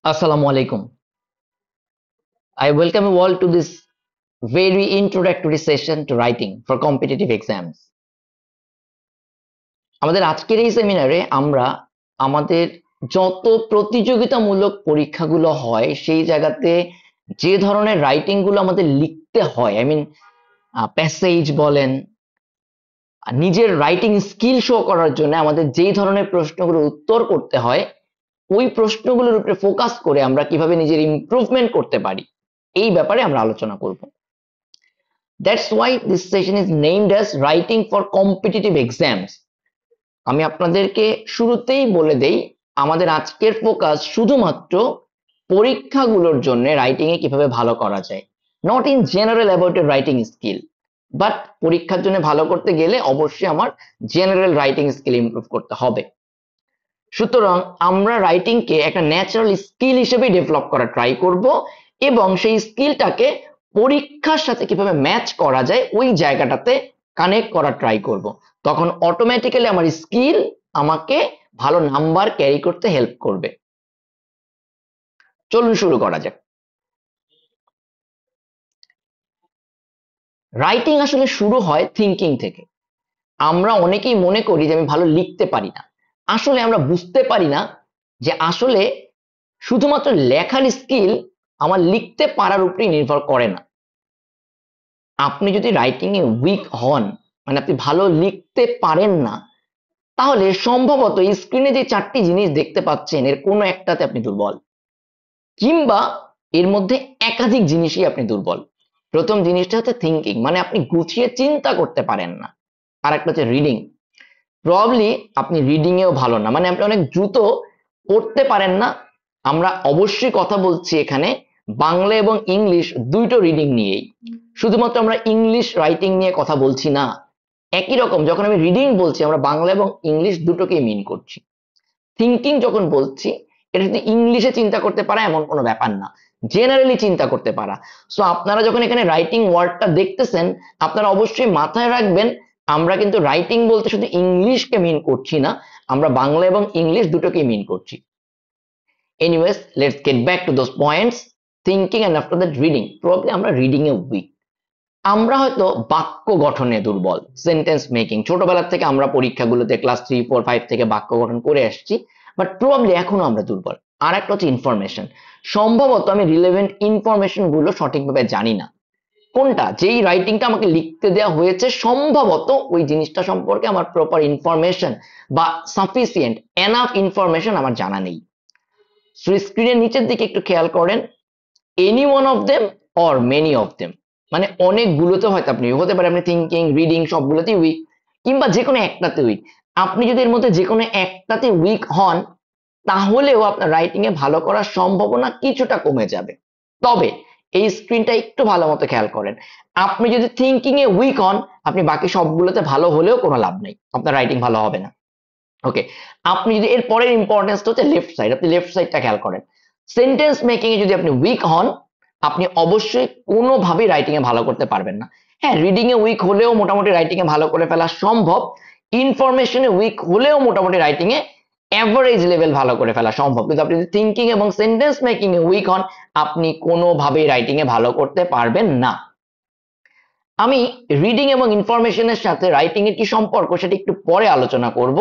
Assalamu alaikum. I welcome you all to this very introductory session to writing for competitive exams. আমাদের আজকের এই সেমিনারে আমরা আমাদের যত প্রতিযোগিতামূলক পরীক্ষাগুলো হয় সেই জায়গাতে যে ধরনের রাইটিং গুলো আমাদের লিখতে হয় প্যাসেজ বলেন নিজের রাইটিং স্কিল শো করার জন্য আমাদের যেই ধরনের প্রশ্নগুলোর উত্তর করতে হয় ওই প্রশ্নগুলোর উপরে ফোকাস করে আমরা কিভাবে নিজের ইমপ্রুভমেন্ট করতে পারি এই ব্যাপারে আমরা আলোচনা করব। That's why this session is named as writing for competitive exams. আমি আপনাদেরকে শুরুতেই বলে দেই আমাদের আজকের ফোকাস শুধুমাত্র পরীক্ষাগুলোর জন্য রাইটিং এ কিভাবে ভালো করা যায়, নট ইন জেনারেল অ্যাবাউট এর রাইটিং স্কিল, বাট পরীক্ষার জন্য ভালো করতে গেলে অবশ্যই আমার জেনারেল রাইটিং স্কিল ইমপ্রুভ করতে হবে। সুতরাং আমরা রাইটিং কে একটা ন্যাচারাল স্কিল হিসেবে ডেভেলপ করা ট্রাই করব এবং সেই স্কিলটাকে পরীক্ষার সাথে কিভাবে ম্যাচ করা যায় ওই জায়গাটাতে কানেক্ট করা ট্রাই করব। তখন অটোমেটিক্যালি আমার স্কিল আমাকে ভালো নাম্বার ক্যারি করতে হেল্প করবে। চলুন শুরু করা যাক। রাইটিং আসলে শুরু হয় থিঙ্কিং থেকে। আমরা অনেকেই মনে করি যে আমি ভালো লিখতে পারি না, আসলে আমরা বুঝতে পারি না যে আসলে শুধুমাত্র লেখার স্কিল আমার লিখতে পারার উপরেই নির্ভর করে না। আপনি যদি রাইটিং এ উইক হন, মানে আপনি ভালো লিখতে পারেন না, তাহলে সম্ভবত স্ক্রিনে যে চারটি জিনিস দেখতে পাচ্ছেন এর কোনো একটাতে আপনি দুর্বল, কিংবা এর মধ্যে একাধিক জিনিসই আপনি দুর্বল। প্রথম জিনিসটা হচ্ছে থিঙ্কিং, মানে আপনি গুছিয়ে চিন্তা করতে পারেন না। আর একটা হচ্ছে রিডিং, প্রবাবলি আপনি রিডিং এও ভালো না, মানে আপনি অনেক দ্রুত পড়তে পারেন না। আমরা অবশ্যই কথা বলছি এখানে বাংলা এবং ইংলিশ দুইটো রিডিং নিয়েই, শুধুমাত্র আমরা ইংলিশ রাইটিং নিয়ে কথা বলছি না। একই রকম যখন আমি রিডিং বলছি আমরা বাংলা এবং ইংলিশ দুটোকেই মিন করছি। থিঙ্কিং যখন বলছি এটা শুধু ইংলিশে চিন্তা করতে পারা এমন কোনো ব্যাপার না, জেনারেলি চিন্তা করতে পারা। সো আপনারা যখন এখানে রাইটিং ওয়ার্ডটা দেখতেছেন আপনারা অবশ্যই মাথায় রাখবেন আমরা কিন্তু রাইটিং বলতে শুধু ইংলিশকে মিন করছি না, আমরা বাংলা এবং ইংলিশ দুটোকেই মিন করছি। Anyways, let's get back to those points. Thinking and after that reading. Probably আমরা রিডিং এ উইক। আমরা হয়তো বাক্য গঠনে দুর্বল, সেন্টেন্স মেকিং। ছোটবেলা থেকে আমরা পরীক্ষাগুলোতে ক্লাস 3, 4, 5 থেকে বাক্য গঠন করে আসছি, বাট প্রবাবলি এখনো আমরা দুর্বল। আর একটা হচ্ছে ইনফরমেশন। সম্ভবত আমি রিলেভেন্ট ইনফরমেশন গুলো সঠিকভাবে জানি না। কোনটা, যেই রাইটিংটা আমাকে লিখতে দেওয়া হয়েছে সম্ভবত ওই জিনিসটা সম্পর্কে আমার প্রপার ইনফরমেশন বা সাফিসিয়েন্ট এনাফ ইনফরমেশন আমার জানা নেই। সো স্ক্রিনের নিচের দিকে একটু খেয়াল করেন, any one of them or many of them, মানে অনেকগুলোতে হয়তো আপনি হতে পারে আপনি থিঙ্কিং রিডিং সবগুলোতেই উইক, কিংবা যে কোনো একটাতে উইক। আপনি যদি এর মধ্যে যে কোনো একটাতে উইক হন তাহলেও আপনার রাইটিং এ ভালো করার সম্ভাবনা কিছুটা কমে যাবে। তবে এই স্ক্রিনটা একটু ভালো মতো খেয়াল করেন, আপনি যদি থিঙ্কিং এ উইক হন আপনি বাকি সবগুলোতে ভালো হলেও কোনো লাভ নেই, আপনার রাইটিং ভালো হবে না। ওকে, আপনি যদি এর পরের ইম্পর্টেন্সটা হচ্ছে লেফট সাইড, আপনি লেফট সাইডটা খেয়াল করেন। সেন্টেন্স মেকিং এ যদি আপনি উইক হন আপনি অবশ্যই কোনোভাবেই রাইটিং এ ভালো করতে পারবেন না। হ্যাঁ, রিডিং এ উইক হলেও মোটামুটি রাইটিং এ ভালো করে ফেলা সম্ভব, ইনফরমেশনে উইক হলেও মোটামুটি রাইটিং এ অ্যাভারেজ লেভেল ভালো করে ফেলা সম্ভব। কিন্তু আপনি যদি থিঙ্কিং এবং সেন্টেন্স মেকিং এ উইক হন আপনি কোনোভাবেই রাইটিং এ ভালো করতে পারবেন না। আমি রিডিং এবং ইনফরমেশনের সাথে রাইটিং এর কি সম্পর্ক সেটা একটু পরে আলোচনা করব।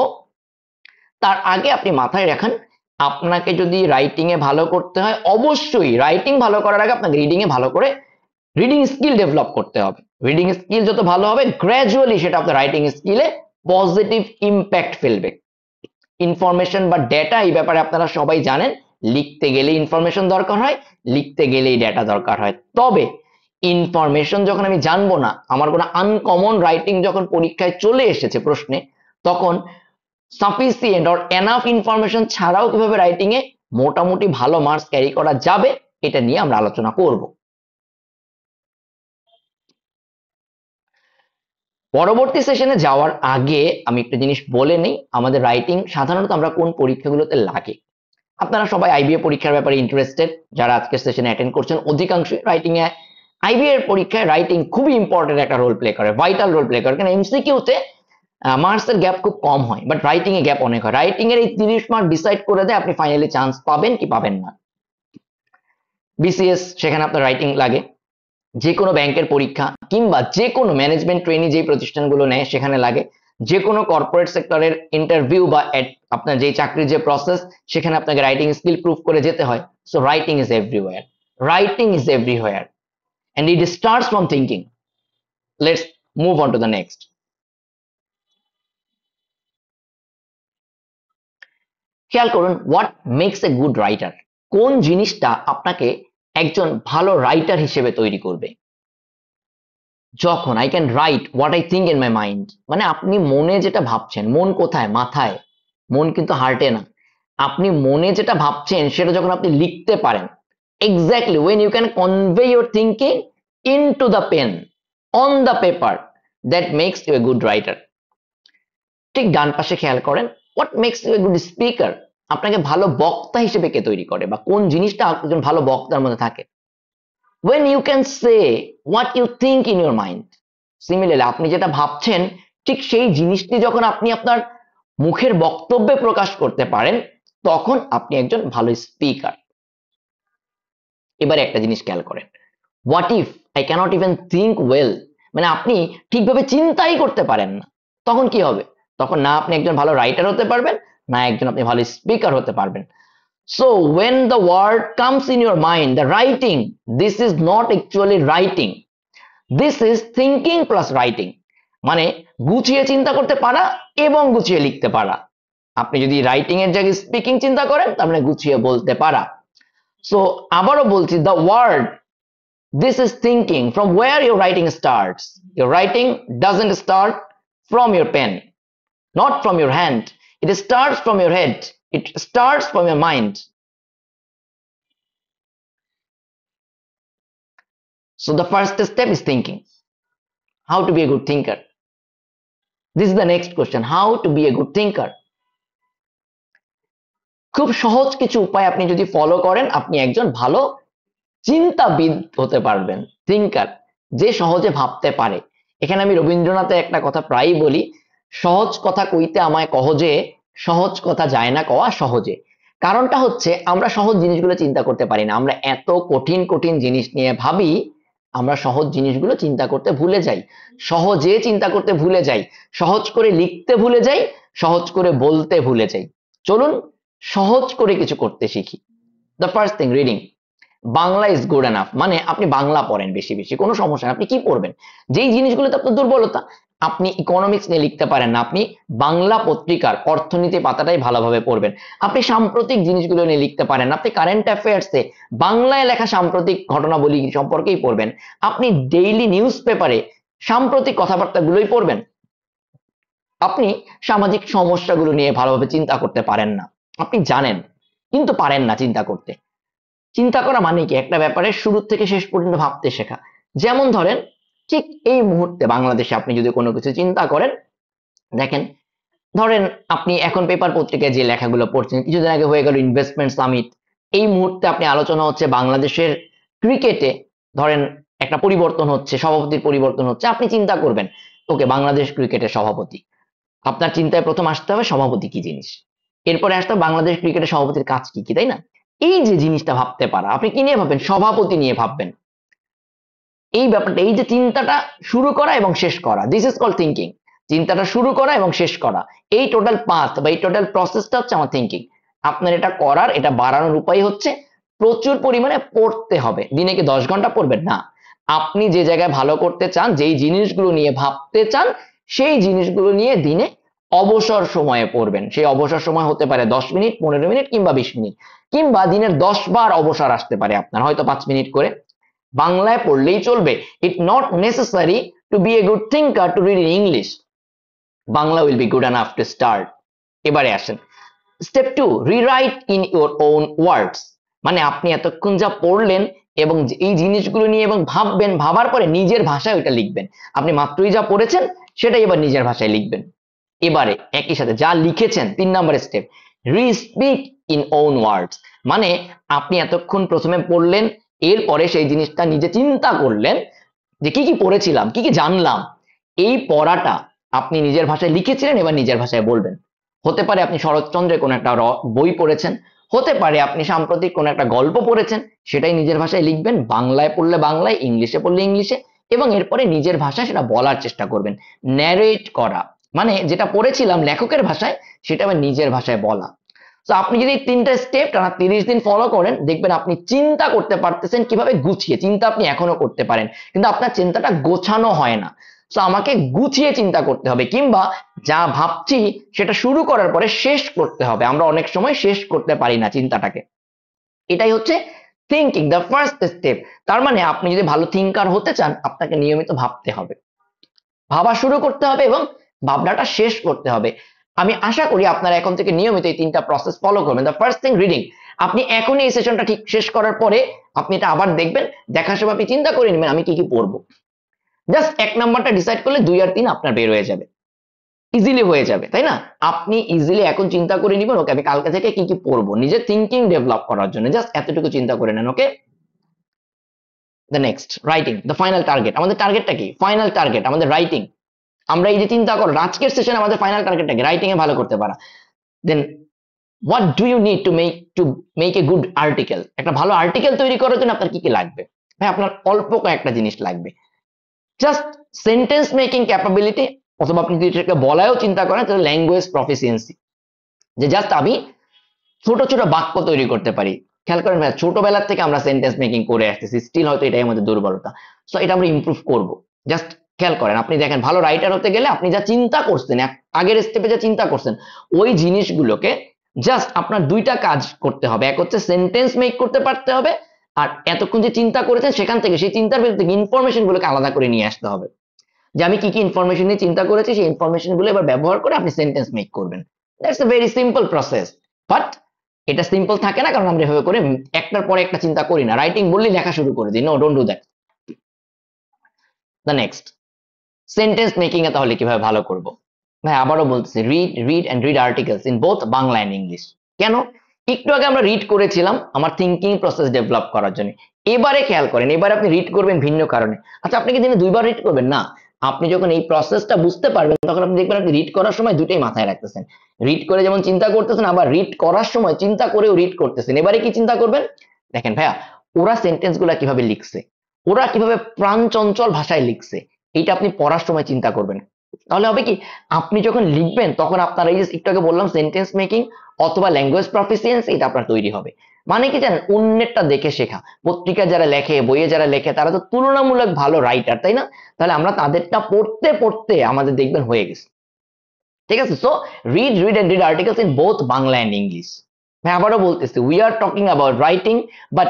তার আগে আপনি মাথায় রাখেন আপনাকে যদি রাইটিং এ ভালো করতে হয় অবশ্যই রাইটিং ভালো করার আগে আপনাকে রিডিং এ ভালো করে রিডিং স্কিল ডেভেলপ করতে হবে। রিডিং স্কিল যত ভালো হবে গ্র্যাজুয়ালি সেটা আপনার রাইটিং স্কিলে পজিটিভ ইম্প্যাক্ট ফেলবে। ইনফরমেশন বা ডেটা এই ব্যাপারে আপনারা সবাই জানেন, লিখতে গেলে ইনফরমেশন দরকার হয়, লিখতে গেলেই ডেটা দরকার হয়। তবে ইনফরমেশন যখন আমি জানবো না, আমার কোনো আনকমন রাইটিং যখন পরীক্ষায় চলে এসেছে প্রশ্নে, তখন সাফিসিয়েন্ট অর এনাফ ইনফরমেশন ছাড়াও কিভাবে রাইটিং এ মোটামুটি ভালো মার্কস ক্যারি করা যাবে এটা নিয়ে আমরা আলোচনা করব। পরবর্তী সেশনে যাওয়ার আগে আমি একটা জিনিস বলে নেই, আমাদের রাইটিং সাধারণত আমরা কোন পরীক্ষাগুলোতে লাগে। আপনারা সবাই আইবিএ পরীক্ষার ব্যাপারে ইন্টারেস্টেড, যারা আজকের সেশনে অ্যাটেন্ড করছেন অধিকাংশ রাইটিং এ আইবিএ পরীক্ষায় রাইটিং খুবই ইম্পর্টেন্ট একটা রোল প্লে করে, ভাইটাল রোল প্লে করে। কারণ এমসিকিউতে মার্কসের গ্যাপ খুব কম হয়, বাট রাইটিং এ গ্যাপ অনেক হয়। রাইটিং এর এই 30 মার্ক ডিসাইড করে দেয় আপনি ফাইনালি চান্স পাবেন কি পাবেন না। বিসিএস সেখানে আপনার রাইটিং লাগে, যে কোনো ব্যাংকের পরীক্ষা কিংবা যে কোনো ম্যানেজমেন্ট ট্রেনি যে প্রতিষ্ঠানগুলো নেয় সেখানে লাগে, যে কোনো কর্পোরেট সেক্টরের ইন্টারভিউ বা আপনার যে চাকরির যে প্রসেস সেখানে আপনাকে রাইটিং স্কিল প্রুভ করে যেতে হয়। So writing is everywhere, writing is everywhere and it starts from thinking. Let's move on to the next. খেয়াল করুন, what makes a good writer, কোন জিনিসটা আপনাকে একজন ভালো রাইটার হিসেবে তৈরি করবে। যখন I can write what I think in my mind, মানে আপনি মনে যেটা ভাবছেন, মন কোথায়? মাথায়, মন কিন্তু হার্টে না। আপনি মনে যেটা ভাবছেন সেটা যখন আপনি লিখতে পারেন, exactly when you can convey your thinking into the pen on the paper, that makes you a good writer. ঠিক ডান পাশে খেয়াল করেন, what makes you a good speaker, আপনাকে ভালো বক্তা হিসেবে কে তৈরি করে বা কোন জিনিসটা একজন ভালো বক্তার মধ্যে থাকে। when you can say what you think in your mind, similarly আপনি যেটা ভাবছেন ঠিক সেই জিনিসটি যখন আপনি আপনার মুখের বক্তব্যে প্রকাশ করতে পারেন, তখন আপনি একজন ভালো স্পিকার। এবারে একটা জিনিস খেয়াল করেন, what if I can't even think well, মানে আপনি ঠিকভাবে চিন্তাই করতে পারেন না, তখন কি হবে? তখন না আপনি একজন ভালো রাইটার হতে পারবেন, না একজন আপনি ভালো স্পিকার হতে পারবেন। So when the word comes in your mind, the writing, this is not actually writing, this is thinking plus writing, মানে গুছিয়ে চিন্তা করতে পারা এবং গুছিয়ে লিখতে পারা। আপনি যদি রাইটিং এর জায়গায় স্পিকিং চিন্তা করেন, তার মানে গুছিয়ে বলতে পারা। সো আবারও বলছি, the word, this is thinking from where your writing starts. Your writing doesn't start from your pen, not from your hand. It starts from your head. It starts from your mind. So the first step is thinking. How to be a good thinker? This is the next question. How to be a good thinker? খুব সহজ কিছু উপায় আপনি যদি follow করেন, আপনি একজন ভালো চিন্তাবিদ হতে পারবেন, থিঙ্কার, যে সহজে ভাবতে পারে। এখানে আমি রবীন্দ্রনাথের একটা কথা প্রায়ই বলি, সহজ কথা কইতে আমায় কহজে, সহজ কথা যায় না কওয়া সহজে। কারণটা হচ্ছে আমরা সহজ জিনিসগুলো চিন্তা করতে পারি না, আমরা এত কঠিন কঠিন জিনিস নিয়ে ভাবি, আমরা সহজ জিনিসগুলো চিন্তা করতে ভুলে যাই, সহজে চিন্তা করতে ভুলে যাই, সহজ করে লিখতে ভুলে যাই, সহজ করে বলতে ভুলে যাই। চলুন সহজ করে কিছু করতে শিখি। The first thing, reading. Bangla is good enough, মানে আপনি বাংলা পড়েন বেশি বেশি, কোনো সমস্যা না। আপনি কি পড়বেন? যেই জিনিসগুলোতে আপনার দুর্বলতা, আপনি ইকোনমিক্স নিয়ে লিখতে পারেন না, আপনি বাংলা পত্রিকার অর্থনীতি পাতাটাই ভালোভাবে পড়বেন। আপনি সাম্প্রতিক জিনিসগুলো নিয়ে লিখতে পারেন না, আপনি কারেন্ট অ্যাফেয়ার্সে বাংলায় লেখা সাম্প্রতিক ঘটনাবলী সম্পর্কেই পড়বেন। আপনি ডেইলি নিউজ পেপারে সাম্প্রতিক কথাবার্তাগুলোই পড়বেন। আপনি সামাজিক সমস্যাগুলো নিয়ে ভালোভাবে চিন্তা করতে পারেন না, আপনি জানেন কিন্তু পারেন না চিন্তা করতে। চিন্তা করা মানে কি? একটা ব্যাপারে শুরু থেকে শেষ পর্যন্ত ভাবতে শেখা। যেমন ধরেন, ঠিক এই মুহূর্তে বাংলাদেশে আপনি যদি কোনো কিছু চিন্তা করেন, দেখেন, ধরেন আপনি এখন পেপার পত্রিকায় যে লেখাগুলো পড়ছেন, কিছুদিন আগে হয়ে গেল ইনভেস্টমেন্ট সামিট, এই মুহূর্তে আপনি আলোচনা হচ্ছে বাংলাদেশের ক্রিকেটে, ধরেন একটা পরিবর্তন হচ্ছে, সভাপতির পরিবর্তন হচ্ছে, আপনি চিন্তা করবেন, ওকে, বাংলাদেশ ক্রিকেটের সভাপতি। আপনার চিন্তায় প্রথম আসতে হবে সভাপতি কি জিনিস, এরপরে আসতে হবে বাংলাদেশ ক্রিকেটের সভাপতির কাজ কি কি, তাই না? এই যে জিনিসটা ভাবতে পারা, আপনি কি নিয়ে ভাববেন? সভাপতি নিয়ে ভাববেন। এই ব্যাপারটা, এই যে চিন্তাটা শুরু করা এবং শেষ করা, দিস ইজ কল্ড থিঙ্কিং। চিন্তাটা শুরু করা এবং শেষ করা, এই টোটাল পাথ বা এই টোটাল প্রসেসটা হচ্ছে আমার থিঙ্কিং। আপনার এটা করার, এটা বাড়ানোর উপায় হচ্ছে প্রচুর পরিমাণে পড়তে হবে। দিনে কি 10 ঘন্টা পড়বেন? না, আপনি যে জায়গায় ভালো করতে চান, যেই জিনিসগুলো নিয়ে ভাবতে চান, সেই জিনিসগুলো নিয়ে দিনে অবসর সময়ে পড়বেন। সেই অবসর সময় হতে পারে 10 মিনিট, 15 মিনিট কিংবা 20 মিনিট, কিংবা দিনের 10 বার অবসর আসতে পারে আপনার, হয়তো 5 মিনিট করে। বাংলায় পড়লেই চলবে। It not necessary to be a good thinker to read in English. Bangla will be good enough to start. এবারে আসেন step 2, rewrite in your own words, মানে আপনি এতক্ষণ যা পড়লেন এবং এই জিনিসগুলো নিয়ে এবং ভাববেন, ভাবার পরে নিজের ভাষায় ওইটা লিখবেন। আপনি মাত্রই যা পড়েছেন সেটাই এবার নিজের ভাষায় লিখবেন। এবারে একই সাথে যা লিখেছেন, 3 নম্বর স্টেপ, রিস্পিক ইন ওন ওয়ার্ডস, মানে আপনি এতক্ষণ প্রথমে পড়লেন, এরপরে সেই জিনিসটা নিজে চিন্তা করলেন যে কি কি পড়েছিলাম, কি কি জানলাম, এই পড়াটা আপনি নিজের ভাষায় লিখেছিলেন, এবার নিজের ভাষায় বলবেন। হতে পারে আপনি শরৎচন্দ্রের কোন একটা বই পড়েছেন, হতে পারে আপনি সাম্প্রতিক কোন একটা গল্প পড়েছেন, সেটাই নিজের ভাষায় লিখবেন, বাংলায় পড়লে বাংলায়, ইংলিশে পড়লে ইংলিশে, এবং এরপরে নিজের ভাষায় সেটা বলার চেষ্টা করবেন। ন্যারেট করা মানে যেটা পড়েছিলাম লেখকের ভাষায়, সেটা আবার নিজের ভাষায় বলা। তো আপনি যদি 3টা স্টেপ টানা 30 দিন ফলো করেন, দেখবেন আপনি চিন্তা করতে পারতেছেন কিভাবে গুছিয়ে। চিন্তা আপনি এখনো করতে পারেন, কিন্তু আপনার চিন্তাটা গোছানো হয় না। তো আমাকে গুছিয়ে চিন্তা করতে হবে, কিংবা যা ভাবছি সেটা শুরু করার পরে শেষ করতে হবে। আমরা অনেক সময় শেষ করতে পারি না চিন্তাটাকে। এটাই হচ্ছে থিঙ্কিং, দ্য ফার্স্ট স্টেপ। তার মানে আপনি যদি ভালো থিঙ্কার হতে চান, আপনাকে নিয়মিত ভাবতে হবে, ভাবা শুরু করতে হবে এবং ভাবনাটা শেষ করতে হবে। আমি আশা করি আপনারা এখন থেকে নিয়মিত এই 3টা প্রসেস ফলো করবেন। The first thing, reading. আপনি এখনই এই সেশনটা ঠিক শেষ করার পরে আপনি এটা আবার দেখবেন, দেখার সময় আপনি চিন্তা করে নেবেন আমি কি কি পড়বো। জাস্ট 1 নাম্বারটা ডিসাইড করলে 2 আর 3 আপনার বের হয়ে যাবে, ইজিলি হয়ে যাবে, তাই না? আপনি ইজিলি এখন চিন্তা করে নিবেন, ওকে আমি কালকে থেকে কি কি পড়বো, নিজের থিঙ্কিং ডেভেলপ করার জন্য জাস্ট এতটুকু চিন্তা করে নেন। Okay, the next, writing, the final target. আমাদের টার্গেটটা কি? ফাইনাল টার্গেট আমাদের রাইটিং। আমরা এই যে চিন্তা করো, আজকের সেশনে আমাদের ফাইনাল টার্গেটটা কি? রাইটিং এ ভালো করতে পারা। Then what do you need to make a good article? একটা ভালো আর্টিকেল তৈরি করার জন্য আপনার কি কি লাগবে? ভাই আপনার অল্প কয়েকটা জিনিস লাগবে। জাস্ট সেন্টেন্স মেকিং ক্যাপাবিলিটি, অথবা আপনি যদি এটাকে বলায়ও চিন্তা করেন তাহলে ল্যাঙ্গুয়েজ প্রফিসিয়েন্সি, যে জাস্ট আমি ছোট ছোট বাক্য তৈরি করতে পারি। খেয়াল করেন ভাই, ছোটবেলার থেকে আমরা সেন্টেন্স মেকিং করে আসতেছি, স্টিল হয়তো এটাই আমাদের দুর্বলতা। সো এটা আমরা ইমপ্রুভ করব। জাস্ট খেয়াল করেন, আপনি দেখেন ভালো রাইটার হতে গেলে আপনি যা চিন্তা করছেন, আগের স্টেপে যা চিন্তা করছেন, ওই জিনিসগুলোকে জাস্ট আপনার 2টা কাজ করতে হবে। এক হচ্ছে সেন্টেন্স মেক করতে পারতে হবে, আর এতক্ষণ যে চিন্তা করেছেন সেখান থেকে, সেই চিন্তার ভেতর থেকে ইনফরমেশন গুলোকে আলাদা করে নিয়ে আসতে হবে। যে আমি কি কি ইনফরমেশন নিয়ে চিন্তা করেছি, সেই ইনফরমেশন গুলো এবার ব্যবহার করে আপনি সেন্টেন্স মেক করবেন। That's a very simple process. But এটা সিম্পল থাকে না, কারণ আমরা এভাবে করে একটার পরে একটা চিন্তা করি না। রাইটিং বললেই লেখা শুরু করে দিই। No, don't do that. The next, sentence making এ তাহলে কিভাবে ভালো করব? ভাই আবারও বলতেছি, read and read articles in both Bangla and English. কেন? একটু আগে আমরা রিড করেছিলাম আমার থিঙ্কিং প্রসেস ডেভেলপ করার জন্য। এবারে খেয়াল করেন, এবারে আপনি রিড করবেন ভিন্ন কারণে। আচ্ছা, আপনি কি দিনে 2বার রিড করবেন? না, আপনি যখন এই প্রসেসটা বুঝতে পারবেন তখন আপনি দেখবেন আপনি রিড করার সময় দুটোই মাথায় রাখতেছেন। রিড করে যেমন চিন্তা করতেছেন, আবার রিড করার সময় চিন্তা করেও রিড করতেছেন। এবারে কি চিন্তা করবেন? দেখেন ভাইয়া, ওরা সেন্টেন্স গুলা কিভাবে লিখছে, ওরা কিভাবে প্রাণচঞ্চল ভাষায় লিখছে, এইটা আপনি পড়ার সময় চিন্তা করবেন। তাহলে হবে কি, আপনি যখন লিখবেন তখন আপনার এই যে একটু আগে বললাম সেন্টেন্স মেকিং অথবা ল্যাঙ্গুয়েজ প্রফিসিয়েন্সি, এটা আপনার তৈরি হবে। মানে কি জানেন, অন্যেরটা দেখে শেখা। পত্রিকা যারা লেখে, বইয়ে যারা লেখে, তারা তো তুলনামূলক ভালো রাইটার, তাই না? তাহলে আমরা তাদেরটা পড়তে পড়তে আমাদের দেখবেন হয়ে গেছে। ঠিক আছে? So read and read articles in both Bangla and English. হ্যাঁ, আবারও বলতেছি, we are talking about writing, but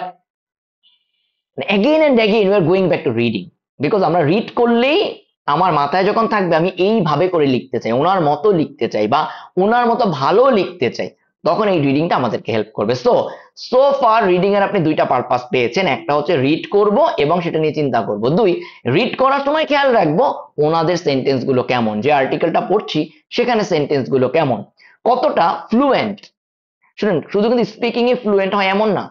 again and again we are going back to reading, because আমরা রিড করলেই আমার মাথায় যখন থাকবে আমি এইভাবে করে লিখতে চাই, ওনার মতো লিখতে চাই, বা ওনার মতো ভালো লিখতে চাই, তখন এই রিডিংটা আমাদেরকে হেল্প করবে। সো ফার রিডিং এর আপনি 2টা পারপাস পেয়েছেন। একটা হচ্ছে রিড করব এবং সেটা নিয়ে চিন্তা করব। 2, রিড করার সময় খেয়াল রাখবো ওনাদের সেন্টেন্স গুলো কেমন, যে আর্টিকেলটা পড়ছি সেখানে সেন্টেন্স গুলো কেমন, কতটা ফ্লুয়েন্ট। শুনুন, শুধু কিন্তু স্পিকিং এ ফ্লুয়েন্ট হয় এমন না,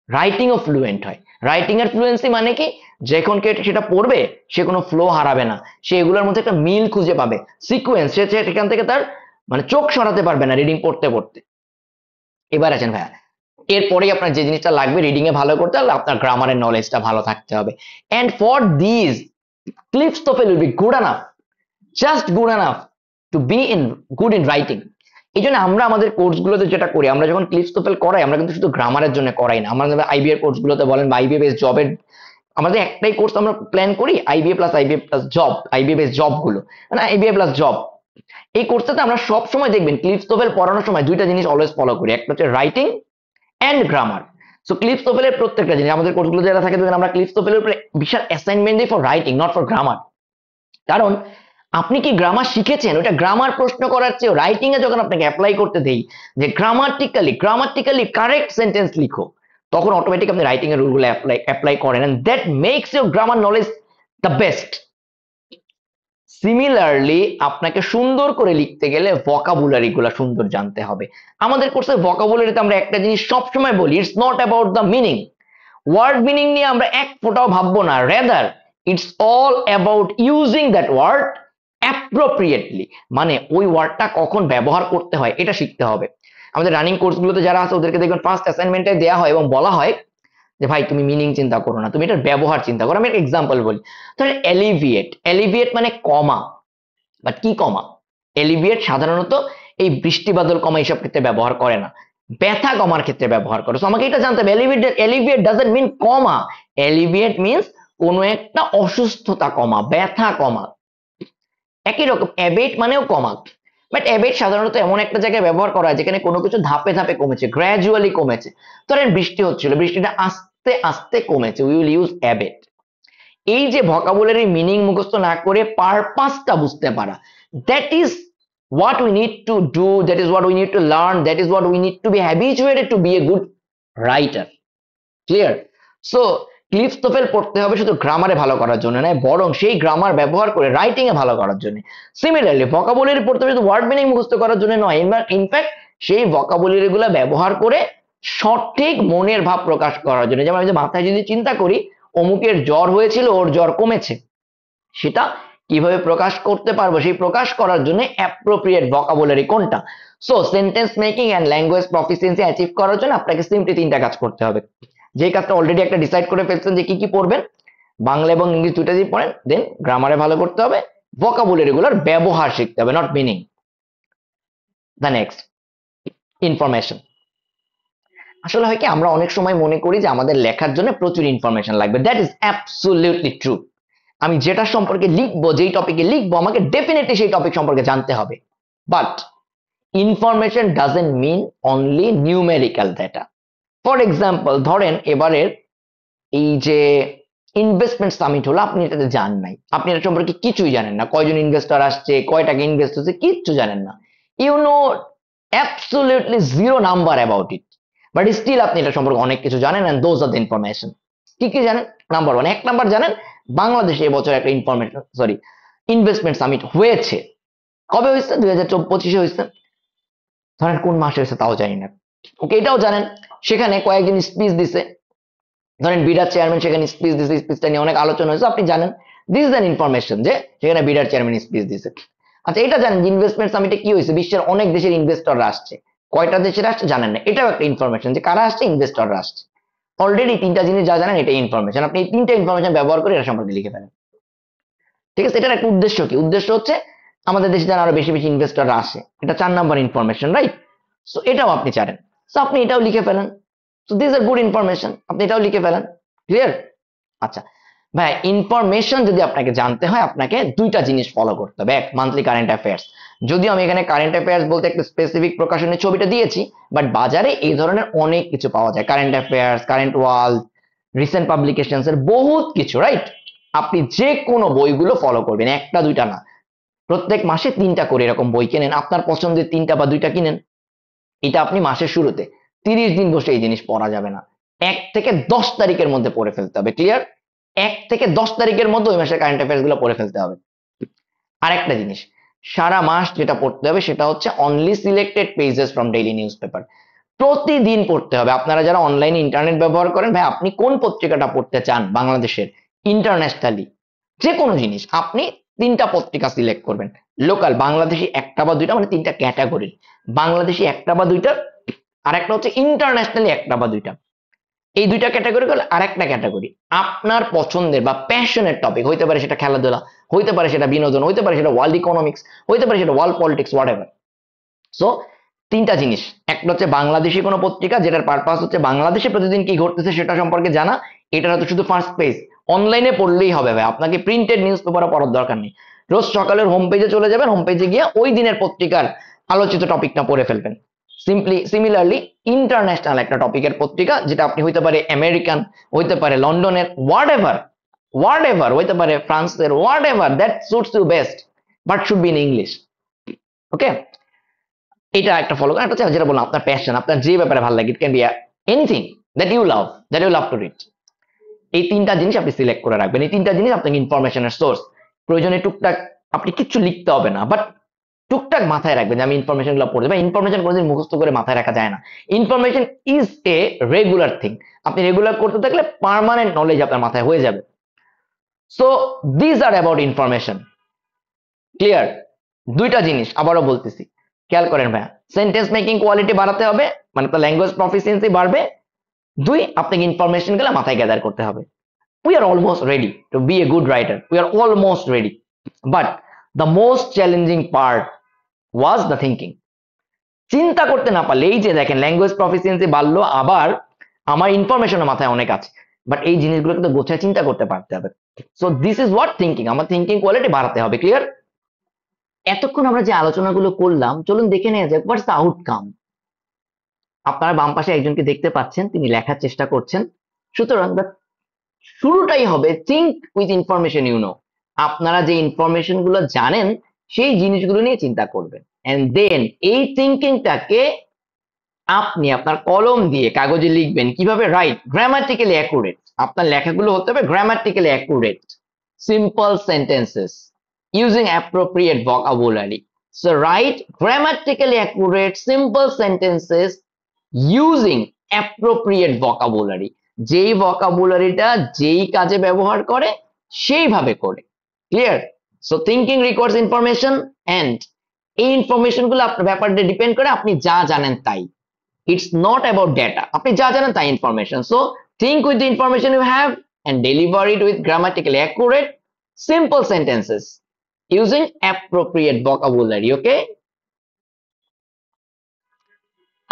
রাইটিং ও ফ্লুয়েন্ট হয়। রাইটিং এর ফ্লুয়েন্সি মানে কি, যখন কেউ সেটা পড়বে সে কোনো ফ্লো হারাবে না, সে এগুলোর মধ্যে একটা মিল খুঁজে পাবে, সিকোয়েন্স, সে সেখান থেকে তার মানে চোখ সরাতে পারবে না রিডিং পড়তে পড়তে। এবার আছেন ভাইয়া, এরপরেই আপনার যে জিনিসটা লাগবে রিডিং এ ভালো করতে হলে আপনার গ্রামারের নলেজটা ভালো থাকতে হবে। And for this clips TOEFL will be good enough, just good enough to be in good in writing. এই জন্য আমরা আমাদের কোর্সগুলোতে যেটা করি, আমরা যখন ক্লিপস TOEFL করাই, আমরা কিন্তু শুধু গ্রামারের জন্য করাই না। আমাদের আইবিএ এর কোর্সগুলোতে বলেন বা আইবিএ বেস জবের, আমাদের একটাই কোর্স আমরা প্ল্যান করি, IBA plus job, IBA base job গুলো, মানে আইবিএ প্লাস জব। এই কোর্সটাতে আমরা সব সময় দেখবেন ক্লিপস TOEFL পড়ানোর সময় 2টা জিনিস অলওয়েজ ফলো করি, একটা হচ্ছে writing and grammar. So clips TOEFL এর প্রত্যেকটা জিনিস আমাদের কোর্সগুলো যারা থাকে, দেখবেন আমরা ক্লিপস TOEFL এর উপরে বিশাল অ্যাসাইনমেন্ট দিই for writing, not for grammar. কারণ আপনি কি গ্রামার শিখেছেন, ওটা গ্রামার প্রশ্ন করার চেয়ে রাইটিং এ যখন আপনাকে অ্যাপ্লাই করতে দেই যে গ্রামাটিক্যালি কারেক্ট সেন্টেন্স লিখো, তখন অটোমেটিক আপনি রাইটিং এর রুলগুলো অ্যাপ্লাই করেন, and that makes your grammar knowledge the best. Similarly আপনাকে সুন্দর করে লিখতে গেলে ভোকাবুলারি গুলা সুন্দর জানতে হবে। আমাদের কোর্সে ভোকাবুলারিতে আমরা একটা জিনিস সবসময় বলি, it's not about the meaning. Word meaning নিয়ে আমরা এক ফোঁটাও ভাববো না, rather it's all about using that word appropriately, মানে ওই ওয়ার্ডটা কখন ব্যবহার করতে হয় এটা শিখতে হবে। আমাদের রানিং কোর্সগুলোতে যারা আছে ওদেরকে দেখবেন ফার্স্ট অ্যাসাইনমেন্টে দেওয়া হয় এবং বলা হয় যে ভাই তুমি মিনিং চিন্তা করো না, তুমি এটার ব্যবহার চিন্তা করো। আমি একটা এক্সাম্পল বলি, ধরেন এলিভিয়েট, এলিভিয়েট মানে কমা, বাট কি কমা? এলিভিয়েট সাধারণত এই বৃষ্টি বাদল কমা এইসব ক্ষেত্রে ব্যবহার করে না, ব্যথা কমার ক্ষেত্রে ব্যবহার করে। আমাকে এটা জানতে হবে, এলিভিয়েট, এলিভিয়েট ডাজন্ট মিন কমা, এলিভিয়েট মিনস কোনো একটা অসুস্থতা কমা, ব্যথা কমা। একই রকম অ্যাবেট মানেও কমা, বাট অ্যাবেট সাধারণত এমন একটা জায়গায় ব্যবহার করা হয় যেখানে কোনো কিছু ধাপে ধাপে কমেছে, গ্র্যাজুয়ালি কমেছে। ধরেন বৃষ্টি হচ্ছিল, বৃষ্টিটা আস্তে আস্তে কমেছে, উই উইল ইউজ অ্যাবেট। এই যে ভোকাবুলারি মিনিং মুখস্থ না করে পারপাসটা বুঝতে পারা, that is what we need to do, that is what we need to learn, that is what we need to be habituated to be a good writer. Clear? So cliffs TOEFL পড়তে হবে শুধু গ্রামারে ভালো করার জন্য নয়, বরং সেই grammar ব্যবহার করে রাইটিং এ ভালো করার জন্য। সিমিলারলি ভোকাবুলারি পড়তে হবে শুধু ওয়ার্ড মিনিং মুখস্থ করার জন্য নয়, ইনফ্যাক্ট সেই ভোকাবুলারি গুলো ব্যবহার করে সঠিক মনের ভাব প্রকাশ করার জন্য। যেমন আমি যে মাথায় যদি চিন্তা করি অমুকের জ্বর হয়েছিল, ওর জ্বর কমেছে, সেটা কিভাবে প্রকাশ করতে পারবো, সেই প্রকাশ করার জন্য অ্যাপ্রোপ্রিয়েট ভোকাবুলারি কোনটা। So sentence making and language proficiency achieve করার জন্য আপনাকে সিম্পলি তিনটা কাজ করতে হবে, যে কাজটা অলরেডি একটা ডিসাইড করে ফেলছেন যে কি কি পড়বেন, বাংলা এবং ইংলিশ দুইটা দিয়ে পড়েন, দেন গ্রামারে ভালো করতে হবে, ভোকাবুলারি গুলোর ব্যবহার শিখতে হবে, not meaning. The next, information. আসলে হয় কি, আমরা অনেক সময় মনে করি যে আমাদের লেখার জন্য প্রচুর ইনফরমেশন লাগবে, দ্যাট ইজ অ্যাবসলিউটলি ট্রু। আমি যেটা সম্পর্কে লিখবো, যেই টপিকে লিখবো, আমাকে ডেফিনেটলি সেই টপিক সম্পর্কে জানতে হবে, but information doesn't mean only numerical data. For example ধরেন এবারের এই যে ইনভেস্টমেন্ট সামিট হলো, আপনি এটাতে জান নাই, আপনি এটা সম্পর্কে কিছুই জানেন না, কয়জন ইনভেস্টর আসছে, কয় টাকা ইনভেস্ট হচ্ছে, কিচ্ছু জানেন না, you know absolutely zero number about it, but still আপনি এটা সম্পর্কে অনেক কিছু জানেন, and those are the information. কি কি জানেন? নাম্বার ওয়ান, এক নাম্বার জানেন বাংলাদেশে এবছর একটা ইনভেস্টমেন্ট সামিট হয়েছে। কবে হয়েছে? 2025-এ হয়েছে। ধরেন কোন মাসে হয়েছে তাও জানি না, ওকে এটাও জানেন। সেখানে কয়েকজন স্পিচ দিছে, ধরেন বিডার চেয়ারম্যান সেখানে স্পিচ দিছে, স্পিচটা নিয়ে অনেক আলোচনা হয়েছে, আপনি জানেন, দিস ইজ অ্যান ইনফরমেশন যে সেখানে বিডার চেয়ারম্যান স্পিচ দিছে। আচ্ছা, এটা জানেন যে ইনভেস্টমেন্ট সামিটে কি হয়েছে, বিশ্বের অনেক দেশের ইনভেস্টররা আসছে, কয়টা দেশের আসছে জানেন না, এটাও একটা ইনফরমেশন যে কারা আসছে, ইনভেস্টররা আসছে। অলরেডি তিনটা জিনিস যা জানেন এটা ইনফরমেশন, আপনি এই তিনটা ইনফরমেশন ব্যবহার করে এটা সম্পর্কে লিখে ফেলেন। ঠিক আছে, এটার একটা উদ্দেশ্য কি? উদ্দেশ্য হচ্ছে আমাদের দেশে যেন আরো বেশি বেশি ইনভেস্টররা আসে, এটা 4 নাম্বার ইনফরমেশন, রাইট? সো এটাও আপনি জানেন, সো আপনি এটাও লিখে ফেলেন, so this are good information, আপনি এটাও লিখে ফেলেন। ক্লিয়ার? আচ্ছা ভাই, ইনফরমেশন যদি আপনাকে জানতে হয় আপনাকে দুইটা জিনিস ফলো করতে হবে। এক, মান্থলি কারেন্ট অ্যাফেয়ার্স। যদিও আমি এখানে কারেন্ট অ্যাফেয়ার্স বলতে একটা স্পেসিফিক প্রকাশনের ছবিটা দিয়েছি, বাট বাজারে এই ধরনের অনেক কিছু পাওয়া যায়, current affairs, current world, recent publications এর বহুত কিছু, রাইট? আপনি যে কোনো বইগুলো ফলো করবেন, একটা দুইটা না, প্রত্যেক মাসে 3টা করে এরকম বই কেনেন, আপনার পছন্দের 3টা বা 2টা কিনেন। এটা আপনি মাসের শুরুতে 30 দিন বসে এই জিনিস পড়া যাবে না, 1 থেকে 10 তারিখের মধ্যে পড়ে ফেলতে হবে। ক্লিয়ার? 1 থেকে 10 তারিখের মধ্যে ওই মাসের কারেন্ট অ্যাফেয়ার্স গুলো পড়ে ফেলতে হবে। আরেকটা জিনিস, সারা মাস যেটা পড়তে হবে সেটা হচ্ছে only selected pages from daily news paper. প্রতিদিন পড়তে হবে। আপনারা যারা অনলাইনে ইন্টারনেট ব্যবহার করেন, ভাই আপনি কোন পত্রিকাটা পড়তে চান, বাংলাদেশের, ইন্টারন্যাশনালি, যে কোনো জিনিস, আপনি 3টা পত্রিকা সিলেক্ট করবেন। লোকাল বাংলাদেশি 1টা বা 2টা, মানে 3টা ক্যাটাগরি, বাংলাদেশি 1টা বা 2টা, আর একটা হচ্ছে ইন্টারন্যাশনালি 1টা বা 2টা। এই 2টা ক্যাটাগরি হলো আরেকটা ক্যাটাগরি আপনার পছন্দের বা প্যাশনের টপিক, হইতে পারে সেটা খেলাধুলা, হইতে পারে সেটা বিনোদন, হইতে পারে সেটা ওয়ার্ল্ড ইকোনমিক্স, হইতে পারে সেটা world politics, what ever. So 3টা জিনিস, একটা হচ্ছে বাংলাদেশি কোনো পত্রিকা যেটার পারপাস হচ্ছে বাংলাদেশে প্রতিদিন কি ঘটতেছে সেটা সম্পর্কে জানা, এটা হয়তো শুধু ফার্স্ট পেজ, অনলাইনে পড়লেই হবে ভাই, আপনাকে প্রিন্টেড নিউজ পেপার পড়ার দরকার নেই। রোজ সকালের হোম পেজে চলে যাবেন, হোম পেজে গিয়ে ওই দিনের পত্রিকার আলোচিত টপিকটা পড়ে ফেলবেন। সিমিলারলি ইন্টারন্যাশনাল একটা টপিকের পত্রিকা, যেটা আপনি হইতে পারে আমেরিকান, হইতে পারে লন্ডনের, হোয়াট এভার, হইতে পারে ফ্রান্সের, whatever that suits you best, but should be in English. Okay, এটা একটা ফলো করেন। একটা যেটা বললাম আপনার প্যাশন, আপনার যে ব্যাপারে ভালো লাগে, it can be anything that you love to read. এই 3টা জিনিস আপনি সিলেক্ট করে রাখবেন। এই 3টা জিনিস আপনাকে ইনফরমেশনের সোর্স। প্রয়োজনে টুকটাক আপনি কিচ্ছু লিখতে হবে না, বাট টুকটাক মাথায় রাখবেন যে আমি ইনফরমেশন গুলো পড়তে, বা ইনফরমেশন কোনোদিন মুখস্থ করে মাথায় রাখা যায় না। Information is a regular thing, আপনি রেগুলার করতে থাকলে পার্মানেন্ট নলেজ আপনার মাথায় হয়ে যাবে। So this are about information. Clear? দুইটা জিনিস আবারও বলতেছি, খেয়াল করেন ভাইয়া। সেন্টেন্স মেকিং কোয়ালিটি বাড়াতে হবে, মানে আপনার ল্যাঙ্গুয়েজ প্রফিসিয়েন্সি বাড়বে। দুই, আপনাকে ইনফরমেশন গুলো মাথায় গ্যাদার করতে হবে। We are almost ready to be a good writer. We are almost ready. But the most challenging part was the thinking. চিন্তা করতে না পারলে, এই যে দেখেন ল্যাঙ্গুয়েজ প্রফিসিয়েন্সি বাড়লো, আবার আমার ইনফরমেশনের মাথায় অনেক আছে, বাট এই জিনিসগুলো কিন্তু গোছায় চিন্তা করতে পারতে হবে। So this is what thinking, আমার থিঙ্কিং কোয়ালিটি বাড়াতে হবে। ক্লিয়ার? এতক্ষণ আমরা যে আলোচনাগুলো করলাম, চলুন দেখে নেওয়া যাক হোয়াটস দ্য আউটকাম। আপনারা বাম পাশে একজনকে দেখতে পাচ্ছেন, তিনি লেখার চেষ্টা করছেন। সুতরাং শুরুটাই হবে think with information you know. আপনারা যে ইনফরমেশন গুলো জানেন সেই জিনিসগুলো নিয়ে চিন্তা করবেন, এন্ড দেন এই থিঙ্কিংটাকে আপনি আপনার কলম দিয়ে কাগজে লিখবেন। কিভাবে? Write grammatically accurate. আপনার লেখাগুলো হতে হবে grammatically accurate, simple sentences using appropriate vocabulary. So write grammatically accurate simple sentences using appropriate vocabulary. যেই ভোকাবুলারিটা যেই কাজে ব্যবহার করে সেইভাবে করে। Clear? So thinking requires information, and এই ইনফরমেশন গুলো আপনার ব্যাপারটা ডিপেন্ড করে আপনি যা জানেন তাই। It's not about data. আপনি যা জানেন তাই information. So think with the information you have and deliver it with grammatically accurate, simple sentences using appropriate vocabulary. Okay?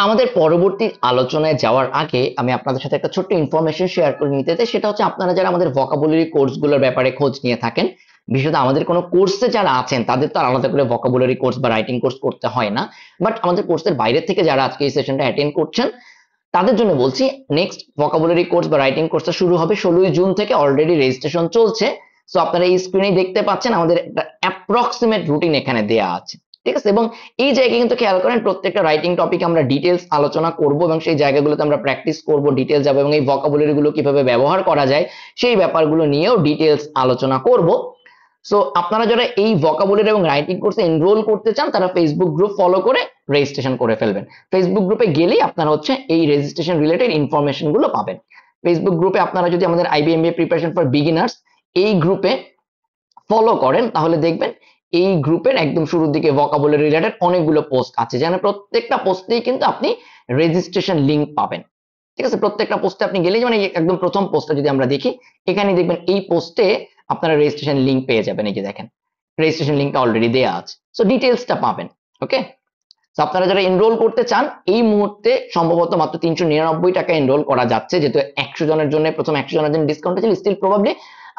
আমাদের পরবর্তী আলোচনায় যাওয়ার আগে আমি আপনাদের সাথে একটা ছোট্ট ইনফরমেশন শেয়ার করে নিতে চাই। সেটা হচ্ছে, আপনারা যারা আমাদের ভোকাবুলারি কোর্সগুলোর ব্যাপারে খোঁজ নিয়ে থাকেন, বিশেষত আমাদের কোনো কোর্সে যারা আছেন তাদের তো আলাদা করে ভোকাবুলারি কোর্স বা রাইটিং কোর্স করতে হয় না, বাট আমাদের কোর্সের বাইরে থেকে যারা আজকে এই সেশনটা অ্যাটেন্ড করছেন তাদের জন্য বলছি, নেক্সট ভোকাবুলারি কোর্স বা রাইটিং কোর্সটা শুরু হবে 16 জুন থেকে। অলরেডি রেজিস্ট্রেশন চলছে। সো আপনারা এই স্ক্রিনে দেখতে পাচ্ছেন আমাদের একটা অ্যাপ্রক্সিমেট রুটিন এখানে দেয়া আছে, ঠিক আছে? এবং এই জায়গায় কিন্তু খেয়াল করেন, প্রত্যেকটা রাইটিং টপিক আমরা ডিটেলস আলোচনা করব এবং সেই জায়গাগুলোতে আমরা প্র্যাকটিস করব, ডিটেলস যাবো, এবং এই ভোকাবুলারি গুলো কিভাবে ব্যবহার করা যায় সেই ব্যাপারগুলো নিয়েও ডিটেলস আলোচনা করব। সো আপনারা যারা এই ভোকাবুলারি এবং রাইটিং কোর্সে এনরোল করতে চান, তারা ফেসবুক গ্রুপ ফলো করে রেজিস্ট্রেশন করে ফেলবেন। ফেসবুক গ্রুপে গেলেই আপনারা হচ্ছে এই রেজিস্ট্রেশন রিলেটেড ইনফরমেশন গুলো পাবেন। ফেসবুক গ্রুপে আপনারা যদি আমাদের IBMBA প্রিপারেশন ফর বিগিনার্স এই গ্রুপে ফলো করেন, তাহলে দেখবেন এই গ্রুপের একদম শুরুর দিকে ভোকাবুলারি রিলেটেড অনেকগুলো পোস্ট আছে, যেখানে প্রত্যেকটা পোস্টেই কিন্তু আপনি রেজিস্ট্রেশন লিংক পাবেন। ঠিক আছে? প্রত্যেকটা পোস্টে আপনি গেলেই, মানে একদম প্রথম পোস্টটা যদি আমরা দেখি, এখানে দেখবেন এই পোস্টে আপনারা রেজিস্ট্রেশন লিংক পেয়ে যাবেন। এই যে দেখেন, রেজিস্ট্রেশন লিংকটা অলরেডি দেয়া আছে। সো ডিটেলসটা পাবেন। ওকে? সো আপনারা যারা এনরোল করতে চান, এই মুহূর্তে সম্ভবত মাত্র 399 টাকা এনরোল করা যাচ্ছে, যেহেতু 100 জনের জন্য, প্রথম 100 জনের জন্য ডিসকাউন্ট ছিল। স্টিল প্রবাবলি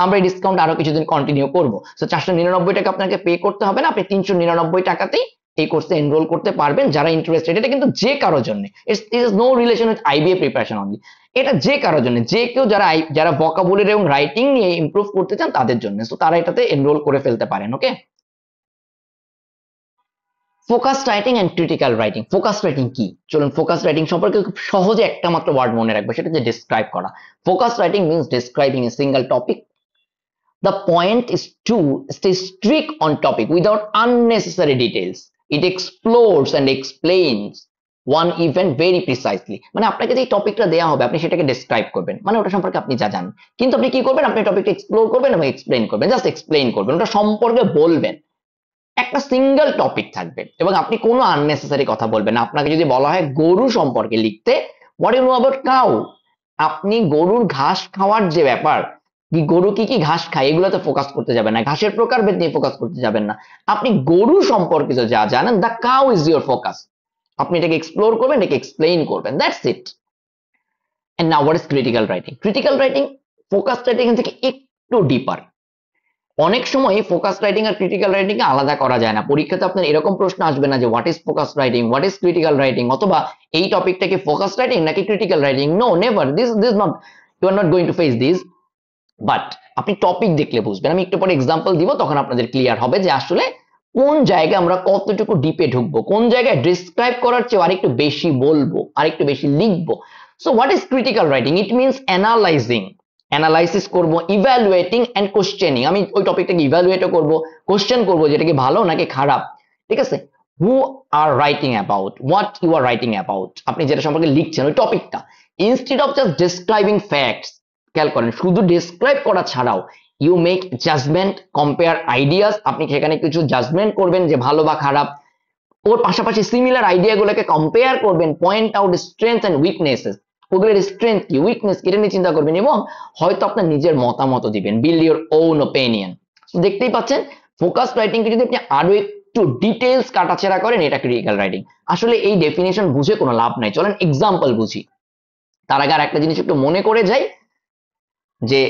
আমরা এই ডিসকাউন্ট আরো কিছুদিন কন্টিনিউ করব। সো 499 টাকা আপনাকে পে করতে হবে না, আপনি 399 টাকাতেই এই কোর্সে এনরোল করতে পারবেন যারা ইন্টারেস্টেড। এটা কিন্তু যে কারোর জন্য, it's no relation with IBA preparation only. এটা যে কারোর জন্য, যে কেউ যারা ভোকাবুলারি এবং রাইটিং নিয়ে ইমপ্রুভ করতে চান তাদের জন্য। সো তারা এটাতে এনরোল করে ফেলতে পারেন। Okay? Focus writing and critical writing. Focus writing কি? চলুন ফোকাস রাইটিং সম্পর্কে খুব সহজে একটা মাত্র ওয়ার্ড মনে রাখবো, সেটা হচ্ছে ডেসক্রাইব করা। Focus writing means describing a single topic. The point is to stay strict on topic without unnecessary details. It explores and explains one event very precisely. মানে আপনাকে যে টপিকটা দেওয়া হবে, আপনি সেটাকে ডেসক্রাইব করবেন, মানে ওটা সম্পর্কে আপনি যা জানেন। কিন্তু আপনি কি করবেন? আপনি টপিকটা এক্সপ্লোর করবেন এবং এক্সপ্লেইন করবেন, জাস্ট এক্সপ্লেইন করবেন, ওটা সম্পর্কে বলবেন। একটা সিঙ্গেল টপিক থাকবে এবং আপনি কোনো আননেসেসারি কথা বলবেন না। আপনাকে যদি বলা হয় গরু সম্পর্কে লিখতে, what you know about cow, আপনি গরুর ঘাস খাওয়ার যে ব্যাপার, কি গরু কি কি ঘাস খায়, এগুলোতে ফোকাস করতে যাবেন না, ঘাসের প্রকারভেদ নিয়ে ফোকাস করতে যাবেন না। আপনি গরু সম্পর্কিত যা জানেন, the cow is your focus. আপনি এটাকে এক্সপ্লোর করবেন, এটাকে এক্সপ্লেইন করবেন, that's it. And now what is critical writing? Critical writing focus writing থেকে একটু ডিপার। অনেক সময় ফোকাস রাইটিং আর ক্রিটিক্যাল রাইটিং আলাদা করা যায় না। পরীক্ষাতে আপনার এরকম প্রশ্ন আসবে না যে what is focus writing, what is critical writing, অথবা এই টপিকটা কি ফোকাস রাইটিং নাকি critical writing. No, never, this not, you are not going to face this. But আপনি টপিক দেখলে বুঝবেন। আমি একটু পরে এক্সাম্পল দিব, তখন আপনাদের ক্লিয়ার হবে যে আসলে কোন জায়গায় আমরা কতটুকু ডিপে ঢুকবো, কোন জায়গায় ডিসক্রাইব করার চেয়ে আরেকটু বেশি বলবো, আরেকটু বেশি লিখবো। So what is critical writing? It means analysing, analysis করব, ইভ্যালুয়েটিং এন্ড কোশ্চেনিং। আমি ওই টপিকটাকে ইভ্যালুয়েটও করব, কোশ্চেন করব, যেটা কি ভালো নাকি খারাপ। ঠিক আছে? Who are writing about, what you are writing about, আপনি যেটা সম্পর্কে লিখছেন ওই টপিকটা, instead of just describing facts. খেয়াল করেন, শুধু ডেসক্রাইব করা ছাড়াও you make judgement, compare ideas, আপনি সেখানে কিছু জাজমেন্ট করবেন যে ভালো বা খারাপ, ওর পাশাপাশি সিমিলার আইডিয়াগুলোকে কম্পেয়ার করবেন, point out strength and weaknesses, ওগুলোর স্ট্রেংথ কি উইকনেস কি এটা নিয়ে চিন্তা করবেন এবং হয়তো আপনার নিজের মতামত দিবেন, বিল্ড ইউর ওন ওপিনিয়ন। দেখতেই পাচ্ছেন ফোকাস রাইটিংকে যদি আপনি আরো একটু ডিটেলস কাটাছেড়া করেন এটা ক্রিটিক্যাল রাইটিং। আসলে এই ডেফিনেশন বুঝে কোনো লাভ নাই, চলেন এক্সাম্পল বুঝি। তার আগে আর একটা জিনিস একটু মনে করে যাই যে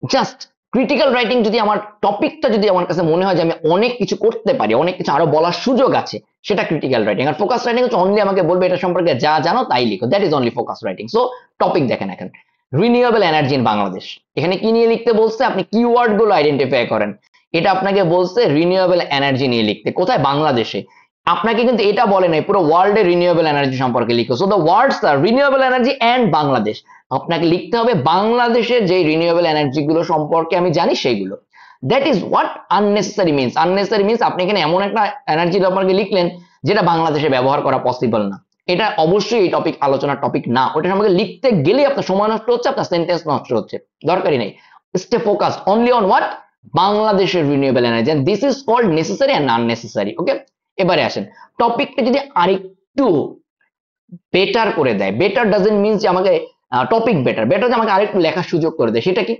জাস্ট ক্রিটিক্যাল রাইটিং যদি আমার টপিকটা যদি আমার কাছে মনে হয় যে আমি অনেক কিছু করতে পারি, অনেক কিছু আরো বলার সুযোগ আছে, সেটা ক্রিটিক্যাল রাইটিং। আর ফোকাস রাইটিং হচ্ছে অনলি আমাকে বলবে এটা সম্পর্কে যা জানো তাই লিখো, that is only focus writing. So topic দেখেন এখন রিনিউয়েবল এনার্জি ইন বাংলাদেশ, এখানে কি নিয়ে লিখতে বলছে, আপনি কিওয়ার্ড গুলো আইডেন্টিফাই করেন, এটা আপনাকে বলছে রিনিউয়েবল এনার্জি নিয়ে লিখতে, কোথায়, বাংলাদেশে। আপনাকে কিন্তু এটা বলে নাই পুরো ওয়ার্ল্ডে রিনিউয়েবল এনার্জি সম্পর্কে লিখো। So the words are renewable energy and Bangladesh, আপনাকে লিখতে হবে বাংলাদেশের যে রিনিউয়েবল এনার্জি গুলো সম্পর্কে আমি জানি সেইগুলো। That is what unnecessary means. Unnecessary means আপনি এখানে এমন একটা এনার্জি সম্পর্কে লিখলেন যেটা বাংলাদেশে ব্যবহার করা পসিবল না, এটা অবশ্যই এই টপিক আলোচনার টপিক না, ওটা সম্পর্কে লিখতে গেলে আপনার সময় নষ্ট হচ্ছে, আপনার সেন্টেন্স নষ্ট হচ্ছে, দরকারই নেই। Stay focused only on what, বাংলাদেশের renewable energy, and this is called necessary and unnecessary. Okay, এবারে আসেন টপিকটা যদি আরেকটু বেটার করে দেয়, বেটার ডাজেন্ট মিনস যে আমাকে টপিক বেটার, বেটার যে আমাকে আরেকটু লেখার সুযোগ করে দেয়, সেটা কি,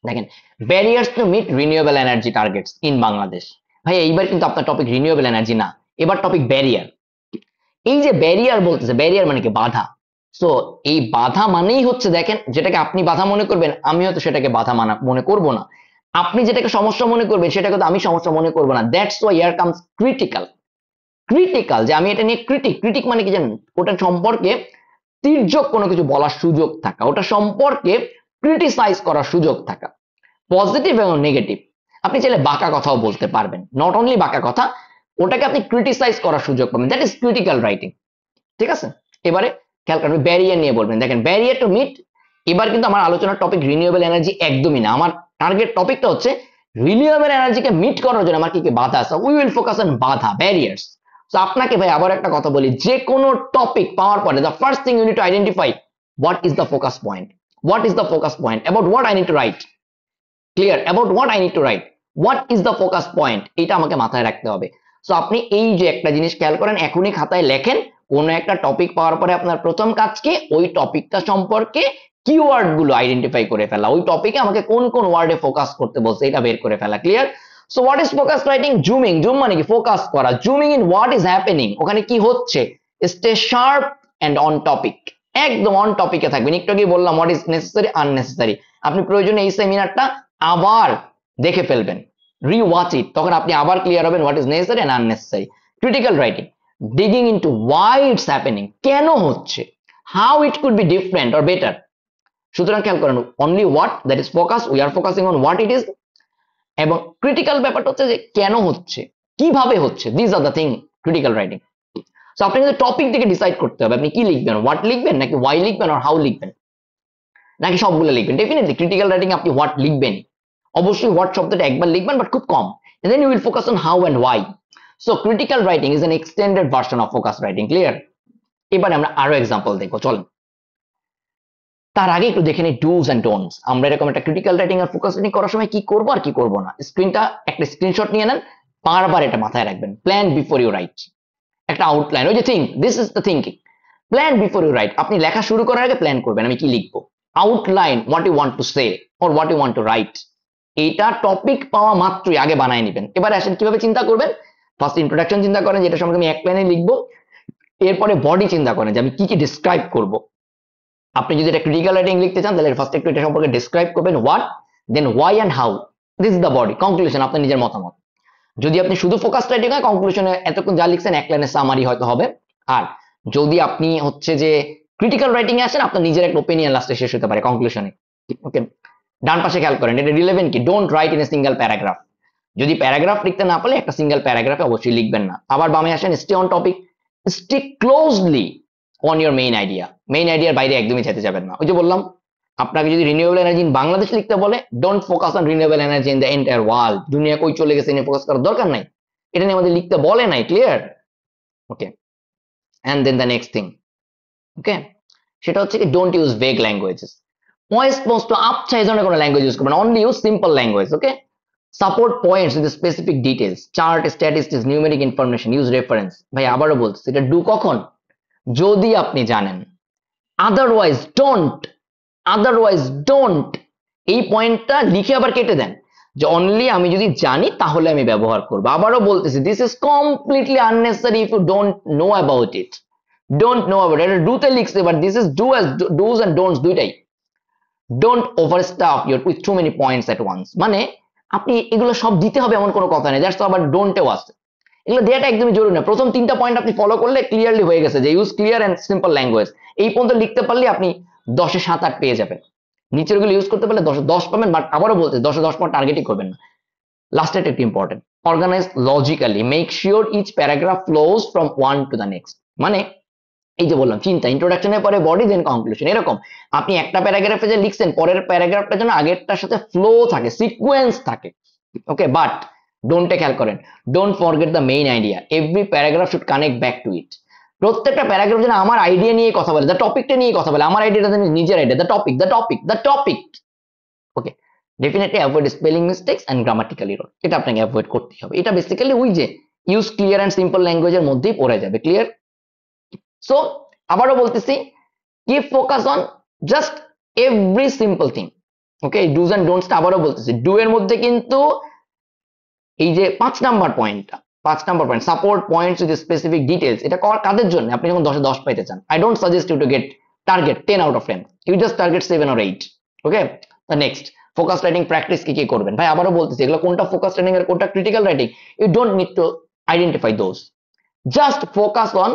দেখেন barriers to meet renewable energy targets in Bangladesh. ভাই এইবার কিন্তু আপনার টপিক রিনিউয়েবল এনার্জি না, এবার টপিক ব্যারিয়ার। এই যে ব্যারিয়ার বলতেছে, ব্যারিয়ার মানে কি, বাধা। সো এই বাধা মানেই হচ্ছে, দেখেন যেটাকে আপনি বাধা মনে করবেন আমি হয়তো সেটাকে বাধা মনে করব না, আপনি যেটাকে সমস্যা মনে করবেন সেটাকে তো আমি সমস্যা মনে করবো না। That's why here comes critical. Critical যে আমি এটা নিয়ে ক্রিটিক, ক্রিটিক মানে কি জানেন, ওটা সম্পর্কে তির্যক কোনো কিছু বলার সুযোগ থাকা, ওটা সম্পর্কে ক্রিটিসাইজ করার সুযোগ থাকা, পজিটিভ এবং নেগেটিভ। আপনি চাইলে বাঁকা কথাও বলতে পারবেন, নট অনলি বাঁকা কথা, ওটাকে আপনি ক্রিটিসাইজ করার সুযোগ পাবেন, দ্যাট ইজ ক্রিটিক্যাল রাইটিং। ঠিক আছে, এবারে খেয়াল করবেন ব্যারিয়ার নিয়ে বলবেন, দেখেন ব্যারিয়ার টু মিট, এবার কিন্তু আমার আলোচনার টপিক রিনিউয়েবল এনার্জি একদমই না, আমার টার্গেট টপিকটা হচ্ছে রিনিউয়েবল এনার্জিকে মিট করার জন্য আমার কি কি বাধা আছে, উই উইল ফোকাস অন বাধা, ব্যারিয়ার্স। তো আপনাকে ভাই আবার একটা কথা বলি, যে কোনো টপিক পাওয়ার পরে the first thing you need to identify what is the focus point, what is the focus point, about what I need to write, clear, about what I need to write, what is the focus point, এটা আমাকে মাথায় রাখতে হবে। So আপনি এই যে একটা জিনিস খেয়াল করেন, এখনই খাতায় লেখেন, কোন একটা টপিক পাওয়ার পরে আপনার প্রথম কাজ কি, ওই টপিকটা সম্পর্কে কিওয়ার্ড গুলো আইডেন্টিফাই করে ফেলা, ওই টপিকে আমাকে কোন কোন ওয়ার্ডে ফোকাস করতে বলছে এটা বের করে ফেলা, clear. So what is focus writing, zooming, zoom মানে কি ফোকাস করা, zooming in what is happening, ওখানে কি হচ্ছে, stay sharp and on topic, একদম অন টপিকে থাকবেন। একটু আগে বললাম হোয়াট ইজ নেসেসারি আননেসেসারি, আপনি প্রয়োজনে এই সেমিনারটা আবার দেখে ফেলবেন, রিওয়াচ ইট, তখন আপনি আবার ক্লিয়ার হবেন what is necessary and unnecessary. Critical writing, digging into why it's happening, কেন হচ্ছে, how it could be different or better. সুতরাং খেয়াল করেন only what, that is focus, we are focusing on what it is, এবং critical ব্যাপারটা হচ্ছে যে কেন হচ্ছে, কিভাবে হচ্ছে, this are the thing critical writing. So আপনি কিন্তু টপিক থেকে ডিসাইড করতে হবে আপনি কি লিখবেন, হোয়াট লিখবেন নাকি ওয়াই লিখবেন আর হাউ লিখবেন, নাকি সবগুলো লিখবেন। ডেফিনেটলি ক্রিটিক্যাল রাইটিং আপনি হোয়াট লিখবেন, অবশ্যই হোয়াট শব্দটা একবার লিখবেন বাট খুব কম, and then you will focus on how and why. So critical writing is an extended version of focus writing, clear? এবারে আমরা আরো এক্সাম্পল দেখবো, চলেন। তার আগে একটু দেখে নিই ডুজ এন্ড ডোন্টস। আমরা এরকম একটা ক্রিটিক্যাল রাইটিং আর ফোকাস রাইটিং করার সময় কি করবো আর কি করবো না, স্ক্রিনটা একটা স্ক্রিনশট নিয়ে নেন, বারবার এটা মাথায় রাখবেন, প্ল্যান বিফোর ইউ রাইট, একটা আউটলাইন, ওই যে think, this is the thinking, plan before you write, আপনি লেখা শুরু করার আগে প্ল্যান করবেন আমি কি লিখবো, outline what you want to say or what you want to write, এইটা টপিক পাওয়া মাত্রই আগে বানায় নেবেন। এবারে আসেন কিভাবে চিন্তা করবেন, ফার্স্ট ইন্ট্রোডাকশন চিন্তা করেন যেটা সম্পর্কে আমি এক লাইনে লিখবো, এরপরে বডি চিন্তা করেন যে আমি কি কি ডিসক্রাইব করব। আপনি যদি এটা ক্রিটিক্যাল রাইটিং লিখতে চান তাহলে ফার্স্ট একটু এটা সম্পর্কে ডিসক্রাইব করবেন what, then why and how, this is the body, conclusion আপনার নিজের মতামত। যদি আপনি শুধু ফোকাস রাইটিং হয় কনক্লুশনে এতক্ষণ যা লিখছেন এক লাইনের সামারি হয়তো হবে, আর যদি আপনি হচ্ছে যে ক্রিটিক্যাল রাইটিং এ আসেন আপনার নিজের একটা ওপিনিয়ন লাস্টে শেষ হতে পারে কনক্লুশনে। ওকে, ডান পাশে খেয়াল করেন এটা রিলেভেন্ট কি, don't write in a single paragraph, যদি প্যারাগ্রাফ লিখতে না পারলে একটা সিঙ্গেল প্যারাগ্রাফে অবশ্যই লিখবেন না। আবার বামে আসেন stay on topic, stick closely on your main idea, main আইডিয়ার বাইরে একদমই যেতে যাবেন না। ওই যে বললাম আপনাকে যদি রিনিউয়েবল এনার্জি ইন বাংলাদেশ লিখতে বলে, don't focus on renewable energy in the entire world, দুনিয়া কই চলে গেছে নিয়ে ফোকাস করার দরকার নাই, এটা নিয়ে আমাদের লিখতে বলে নাই, clear. Okay, and then the next thing, okay, সেটা হচ্ছে কি don't use vague languages, voice post to আচ্ছা এই ধরনের কোনো ল্যাঙ্গুয়েজ ইউজ করবেন, only use simple language. Okay, support points with specific details, chart, statistics, numeric information, use reference. ভাই আবারও বলছি, এটা ডু কখন? যদি আপনি জানেন। Otherwise don't, otherwise don't. এই পয়েন্টটা লিখে আবার কেটে দেন যে অনলি আমি যদি জানি তাহলে আমি ব্যবহার করবো। আবারও বলতেছি, this is completely unnecessary if you don't know about it. Don't know about এটা ডুতে লিখছে, but this is do as dos and don'ts দুইটাই। Don't overstuff your with too many points at once. মানে আপনি এগুলো সব দিতে হবে এমন কোনো কথা নেই, দ্যাটস আবার ডোন্টেও আছে। এগুলো দেওয়াটা একদমই জরুরি না। প্রথম 3টা পয়েন্ট আপনি ফলো করলে ক্লিয়ারলি হয়ে গেছে যে use clear and simple language. এই পর্যন্ত লিখতে পারলে আপনি 10-এ 7-8 পেয়ে যাবেন। নিচের গুলো ইউজ করতে পারলে 10-এ 10 পাবেন, বাট আবারও বলতে 10-এ 10 পাওয়ার টার্গেটই করবেন না। লাস্টের একটি important, organise logically, make sure each paragraph flows from one to the next. মানে এই যে বললাম চিন্তা, ইন্ট্রোডাকশনের পরে বডি দেন কনক্লুশন, এরকম আপনি একটা প্যারাগ্রাফে যে লিখছেন পরের প্যারাগ্রাফটা যেন আগেরটার সাথে ফ্লো থাকে, সিকোয়েন্স থাকে। ওকে, বাট ডোন্টে খেয়াল করেন, don't forget the main idea, every paragraph should connect back to it. প্রত্যেকটা প্যারাগ্রাফ যেন আমার আইডিয়া নিয়ে কথা বলে, দ্য টপিকটা নিয়ে কথা বলে, আমার আইডিয়াটা যেন নিজের idea, the topic, the topic, the topic. Okay, definitely avoid spelling mistakes and grammatical error, এটা আপনাকে অ্যাভয়েড করতে হবে। এটা বেসিক্যালি ওই যে ইউজ ক্লিয়ার এন্ড সিম্পল ল্যাঙ্গুয়েজের মধ্যেই পড়ে যাবে। ক্লিয়ার? সো আবারও বলতেছি, keep focus on just every simple thing. Okay, dos and ডোন্টসটা আবারও বলতেছি, ডু এর মধ্যে কিন্তু এই যে 5 নাম্বার পয়েন্টটা, 5 number point, support points with specific details, এটা কাদের জন্য? আপনি যখন 10-এ 10 পাইতে চান। I don't suggest you to get target 10 out of 10, you just target 7 or 8। Okay, the next, focus writing practice কি কি করবেন? ভাই আবারও বলতেছি, এগুলো কোনটা ফোকাস রাইটিং আর কোনটা critical writing, you don't need to identify those, just focus on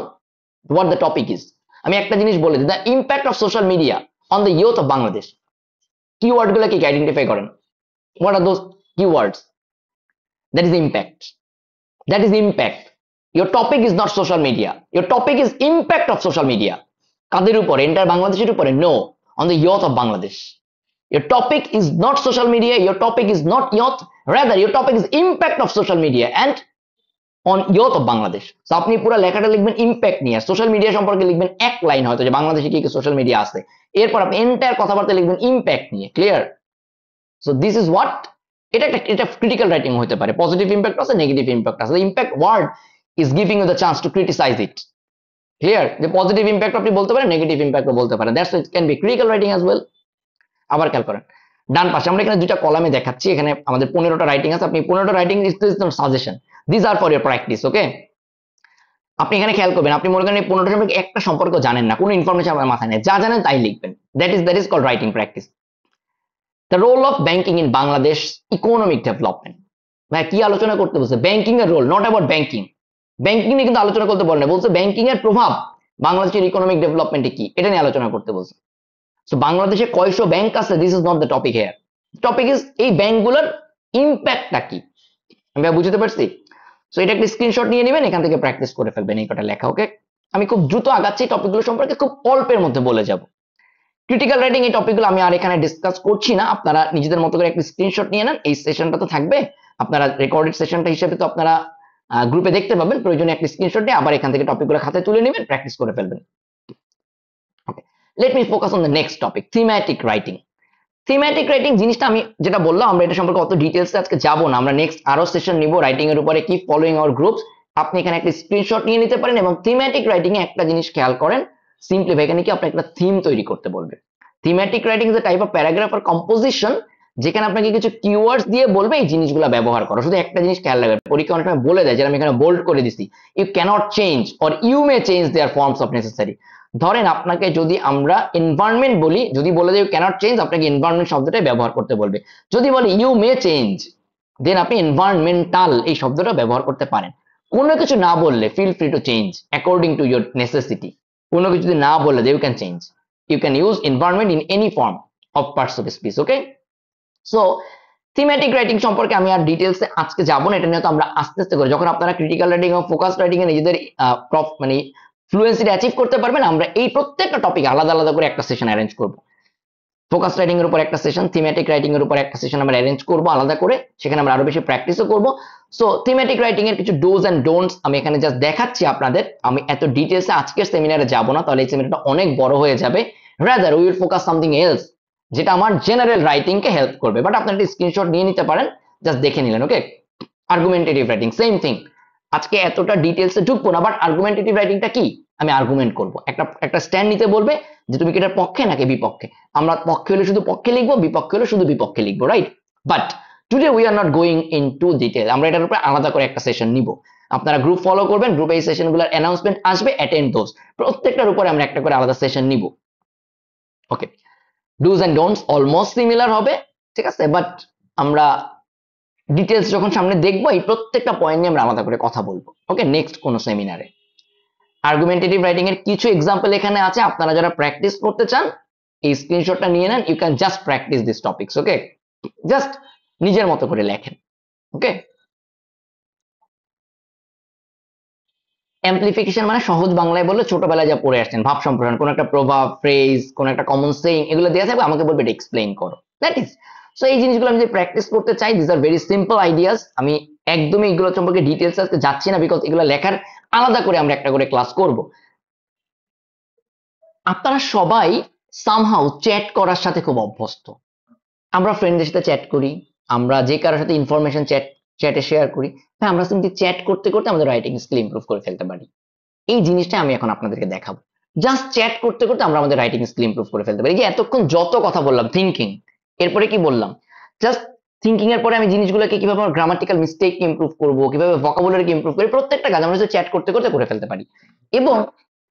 what the topic is. আমি একটা জিনিস বলে দিই, the impact of social media on the youth of Bangladesh. Keyword গুলো কি আইডেন্টিফাই করেন, what are those keywords? That is impact, that is impact. Your topic is not social media, your topic is impact of social media. কাদের উপরে? Enter বাংলাদেশের উপরে? No, on the youth of Bangladesh. Your topic is not social media, your topic is not youth, rather your topic is impact of social media and on youth of Bangladesh. So আপনি পুরো লেখাটা লিখবেন impact নিয়ে, social media সম্পর্কে লিখবেন এক line হয়তো যে বাংলাদেশে কি কি সোশ্যাল মিডিয়া আছে, এরপর আপনি এন্টায়ার কথাবার্তা লিখবেন ইম্প্যাক্ট নিয়ে। Clear? So this is what, এটা ক্রিটিক্যাল রাইটিং হতে পারে, পজিটিভ ইম্প্যাক্ট আছে, নেগেটিভ ইম্প্যাক্ট আছে। Impact word is giving you the chance to criticise it. Clear? যে পজিটিভ ইম্প্যাক্ট আপনি বলতে পারেন, নেগেটিভ ইম্প্যাক্টও বলতে পারেন, that's it can be critical writing as well. আবার খেয়াল করেন ডান পাশে আমরা এখানে দুইটা কলামে দেখাচ্ছি, এখানে আমাদের 15টা রাইটিং আছে। আপনি 15টা writing is suggestion, this are for your practice. Okay, আপনি এখানে খেয়াল করবেন, আপনি মনে করেন এই 15টা সম্পর্কে একটা সম্পর্ক জানেন না, কোনো ইনফরমেশন আপনার মাথায় নেই, যা জানেন তাই লিখবেন। That is called writing practice. The role of banking in Bangladesh economic development. ভাই কি আলোচনা করতে বলছে? ব্যাংকিং এর role, not about banking. Banking নিয়ে কিন্তু আলোচনা করতে বলে না, বলছে ব্যাংকিং এর প্রভাব বাংলাদেশের ইকোনমিক ডেভেলপমেন্টে কি, এটা নিয়ে আলোচনা করতে বলছে। সো বাংলাদেশে কয়শো ব্যাংক আছে, this is not the topic here. Topic is এই ব্যাংকগুলোর ইম্প্যাক্টটা কি। আমি বুঝতে পারছি? সো এটা একটা স্ক্রিনশট নিয়ে নেবেন, এখান থেকে প্র্যাকটিস করে ফেলবেন এই কটা লেখা। ওকে, আমি খুব দ্রুত আগাচ্ছি, টপিকগুলো সম্পর্কে খুব অল্পের মধ্যে বলে যাব। ক্রিটিক্যাল রাইটিং এই টপিকগুলো আমি আর এখানে ডিসকাস করছি না, আপনারা নিজেদের মতো করে একটা স্ক্রিনশট নিয়ে নেন। এই সেশনটা তো থাকবে, আপনারা রেকর্ডেড সেশনটা হিসেবে তো আপনারা গ্রুপে দেখতে পাবেন, প্রয়োজনে একটা স্ক্রিনশট নিয়ে আবার এখান থেকে টপিকগুলো খাতায় তুলে নেবেন, প্র্যাকটিস করে ফেলবেন। Okay, let me focus on the next topic, thematic writing. Thematic writing জিনিসটা আমি যেটা বললাম, আমরা এটা সম্পর্কে অত ডিটেলসে আজকে যাবো না, আমরা নেক্সট আরো সেশন নিব রাইটিং এর উপরে। কি ফলোইং আওয়ার গ্রুপস, আপনি এখানে একটা স্ক্রিনশট নিয়ে নিতে পারেন। এবং থিম্যাটিক রাইটিং এ একটা জিনিস খেয়াল করেন, সিম্পলি এখানে কি আপনাকে একটা থিম তৈরি করতে বলবে। Thematic writing is a type of paragraph or composition, যেখানে আপনাকে কিছু কিওয়ার্ডস দিয়ে বলবে এই জিনিসগুলো ব্যবহার করো। শুধু একটা জিনিস খেয়াল রাখবেন, পরীক্ষা অনেক সময় বলে দেয়, যেটা আমি এখানে বোল্ড করে দিছি, you cannot change or you may change their forms of necessary. ধরেন আপনাকে যদি আমরা এনভায়রনমেন্ট বলি, যদি বলে যে ইউ ক্যানট চেঞ্জ, আপনাকে এনভায়রনমেন্ট শব্দটাই ব্যবহার করতে বলবে। যদি বলে ইউ মে চেঞ্জ, দেন আপনি এনভায়রনমেন্টাল এই শব্দটা ব্যবহার করতে পারেন। কোনো কিছু না বললে feel free to change according to your necessity. কোনো কিছু যদি না বললে you can change, you can use environment in any form of parts of speech. Okay, so thematic writing সম্পর্কে আমি আর ডিটেইলসে আজকে যাব না, এটা নিয়ে তো আমরা আস্তে আস্তে করে যখন আপনারা ক্রিটিক্যাল রাইটিং এবং ফোকাস রাইটিং এ নিজেদের মানে ফ্লুয়েন্সিটা অ্যাচিভ করতে পারবেন, আমরা এই প্রত্যেকটা টপিক আলাদা আলাদা করে একটা সেশন অ্যারেঞ্জ করব। ফোকাস রাইটিং এর উপর একটা সেশন, থিমেটিক রাইটিং এর উপর একটা সেশন আমরা অ্যারেঞ্জ করব আলাদা করে, সেখানে আমরা আরো বেশি প্র্যাকটিসও করব। সো থিমেটিক রাইটিং এর কিছু ডোজ এন্ড ডোন্টস আমি এখানে জাস্ট দেখাচ্ছি আপনাদের। আমি এত ডিটেইলসে আজকের সেমিনারে যাব না, তাহলে এই সেমিনারটা অনেক বড় হয়ে যাবে। Rather we will focus something else, যেটা আমার জেনারেল রাইটিং কে হেল্প করবে। বাট আপনার একটা স্ক্রিনশট নিয়ে নিতে পারেন, জাস্ট দেখে নিলেন। ওকে, আর্গুমেন্টেটিভ রাইটিং সেম থিং। আজকে এতটা ডিটেলসে ঢুকবো না, বাট আর্গুমেন্টেটিভ রাইটিংটা কি, আমি আর্গুমেন্ট করব, একটা স্ট্যান্ড নিতে বলবে যে তুমি কি এটার পক্ষে নাকি বিপক্ষে। আমরা পক্ষে হলে শুধু পক্ষে লিখবো, বিপক্ষে হলে শুধু বিপক্ষে লিখবো, right? But today we are not going in two detail, আমরা এটার উপরে আলাদা করে একটা সেশন নিব। আপনারা গ্রুপ ফলো করবেন, গ্রুপে এই সেশনগুলোর অ্যানাউন্সমেন্ট আসবে, অ্যাটেন্ড দোজ। প্রত্যেকটার উপরে আমরা একটা করে আলাদা সেশন নিব। Okay, dos and don'ts almost similar হবে, ঠিক আছে, বাট আমরা ডিটেলস যখন সামনে দেখবো এই প্রত্যেকটা পয়েন্ট নিয়ে আমরা আলাদা করে কথা বলবো। ওকে, নেক্সট কোন সেমিনারে। আর্গুমেন্টেটিভ রাইটিং এর কিছু এক্সাম্পল এখানে আছে, আপনারা যারা প্র্যাকটিস করতে চান এই স্ক্রিনশটটা নিয়ে নেন, you can just practice this topics. Okay, just নিজের মতো করে লেখেন। ওকে, অ্যাম্পলিফিকেশন মানে সহজ বাংলায় বললে ছোটবেলায় যা পড়ে আসছেন, ভাব সম্প্রসারণ, কোন একটা প্রভাব, ফ্রেজ, কোন একটা কমন সেইং, এগুলো দেওয়া থাকবে, আমাকে বলবে এটা এক্সপ্লেইন করো, দ্যাট ইজ। সো এই জিনিসগুলো আমি যদি প্র্যাকটিস করতে চাই, this are very simple ideas. আমি একদমই এগুলো সম্পর্কে ডিটেলস আজকে যাচ্ছি না, বিকজ এগুলো লেখার আলাদা করে আমরা একটা করে ক্লাস করব। আপনারা সবাই সামহাউ চ্যাট করার সাথে খুব অভ্যস্ত। আমরা ফ্রেন্ডদের সাথে চ্যাট করি, আমরা যে কারোর সাথে ইনফরমেশন চ্যাটে শেয়ার করি, তাই আমরা কিন্তু চ্যাট করতে করতে আমাদের রাইটিং স্কিল ইমপ্রুভ করে ফেলতে পারি। এই জিনিসটা আমি এখন আপনাদেরকে দেখাবো। জাস্ট চ্যাট করতে করতে আমরা আমাদের রাইটিং স্কিল ইমপ্রুভ করে ফেলতে পারি। যে এতক্ষণ যত কথা বললাম থিঙ্কিং, এরপরে কি বললাম, জাস্ট থিঙ্কিং এর পরে আমি জিনিসগুলোকে কিভাবে গ্রামাটিক্যাল মিস্টেক ইমপ্রুভ করবো, কিভাবে ভোকাবুলারি ইমপ্রুভ করি, প্রত্যেকটা কাজ আমরা চ্যাট করতে করতে করে ফেলতে পারি। এবং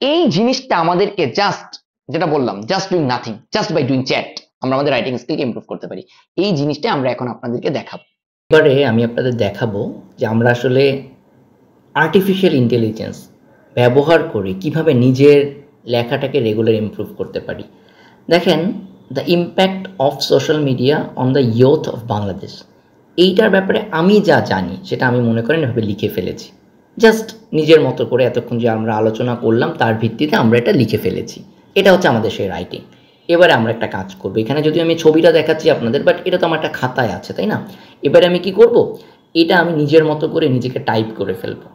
এই জিনিসটা আমাদেরকে জাস্ট, যেটা বললাম, just doing nothing, just by doing chat আমরা আমাদের রাইটিং স্কিলকে ইমপ্রুভ করতে পারি। এই জিনিসটা আমরা এখন আপনাদেরকে দেখাবো। এবারে আমি আপনাদের দেখাবো যে আমরা আসলে আর্টিফিশিয়াল ইন্টেলিজেন্স ব্যবহার করে কিভাবে নিজের লেখাটাকে রেগুলার ইমপ্রুভ করতে পারি। দেখেন, the impact of social media on the youth of Bangladesh, এইটার ব্যাপারে আমি যা জানি সেটা আমি মনে করেন এভাবে লিখে ফেলেছি। জাস্ট নিজের মতো করে এতক্ষণ যে আমরা আলোচনা করলাম তার ভিত্তিতে আমরা এটা লিখে ফেলেছি। এটা হচ্ছে আমাদের সেই রাইটিং। এবারে আমরা একটা কাজ করবো, এখানে যদি আমি ছবিটা দেখাচ্ছি আপনাদের, বাট এটা তো আমার একটা খাতায় আছে, তাই না? এবারে আমি কি করব, এটা আমি নিজের মতো করে নিজেকে টাইপ করে ফেলবো।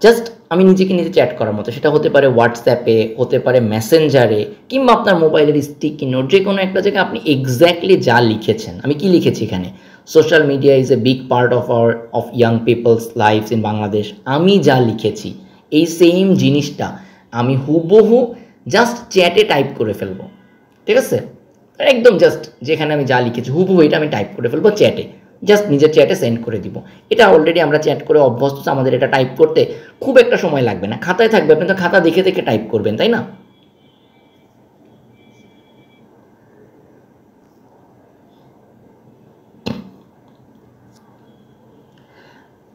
জাস্ট আমি নিজেকে নিজে চ্যাট করার মতো, সেটা হতে পারে হোয়াটসঅ্যাপে, হতে পারে মেসেঞ্জারে, কিংবা আপনার মোবাইলের স্টিকি নোট, যে কোনো একটা জায়গায় আপনি এক্স্যাক্টলি যা লিখেছেন। আমি কি লিখেছি এখানে, social media is a big part of young people's lives in Bangladesh. আমি যা লিখেছি এই সেম জিনিসটা আমি হুবহু জাস্ট চ্যাটে টাইপ করে ফেলবো, ঠিক আছে? একদম জাস্ট যেখানে আমি যা লিখেছি হুবহু এটা আমি টাইপ করে ফেলবো চ্যাটে, জাস্ট নিজের চ্যাটে সেন্ড করে দিব। এটা অলরেডি আমরা চ্যাট করে অভ্যস্ত, আমাদের এটা টাইপ করতে খুব একটা সময় লাগবে না। খাতায় থাকবে, আপনি তো খাতা দেখে দেখে টাইপ করবেন, তাই না?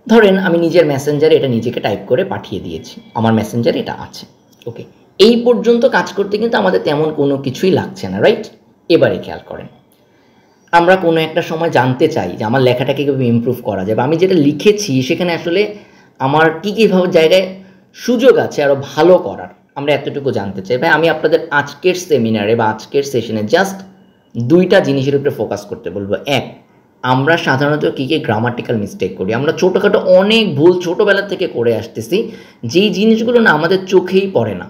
ধরেন আমি নিজের মেসেঞ্জারে এটা নিজেকে টাইপ করে পাঠিয়ে দিয়েছি, আমার মেসেঞ্জারে এটা আছে। ওকে, এই পর্যন্ত কাজ করতে কিন্তু আমাদের তেমন কোনো কিছুই লাগছে না, রাইট? এবারে খেয়াল করেন, আমরা কোনো একটা সময় জানতে চাই যে আমার লেখাটাকে কীভাবে ইমপ্রুভ করা যায়, বা আমি যেটা লিখেছি সেখানে আসলে আমার কী কীভাবে জায়গায় সুযোগ আছে আরও ভালো করার, আমরা এতটুকু জানতে চাই। ভাই আমি আপনাদের আজকের সেমিনারে বা আজকের সেশনে জাস্ট দুইটা জিনিসের উপরে ফোকাস করতে বলবো। এক, আমরা সাধারণত কী কী গ্রামাটিক্যাল মিস্টেক করি, আমরা ছোটোখাটো অনেক ভুল ছোটোবেলা থেকে করে আসতেছি, যেই জিনিসগুলো না আমাদের চোখেই পড়ে না,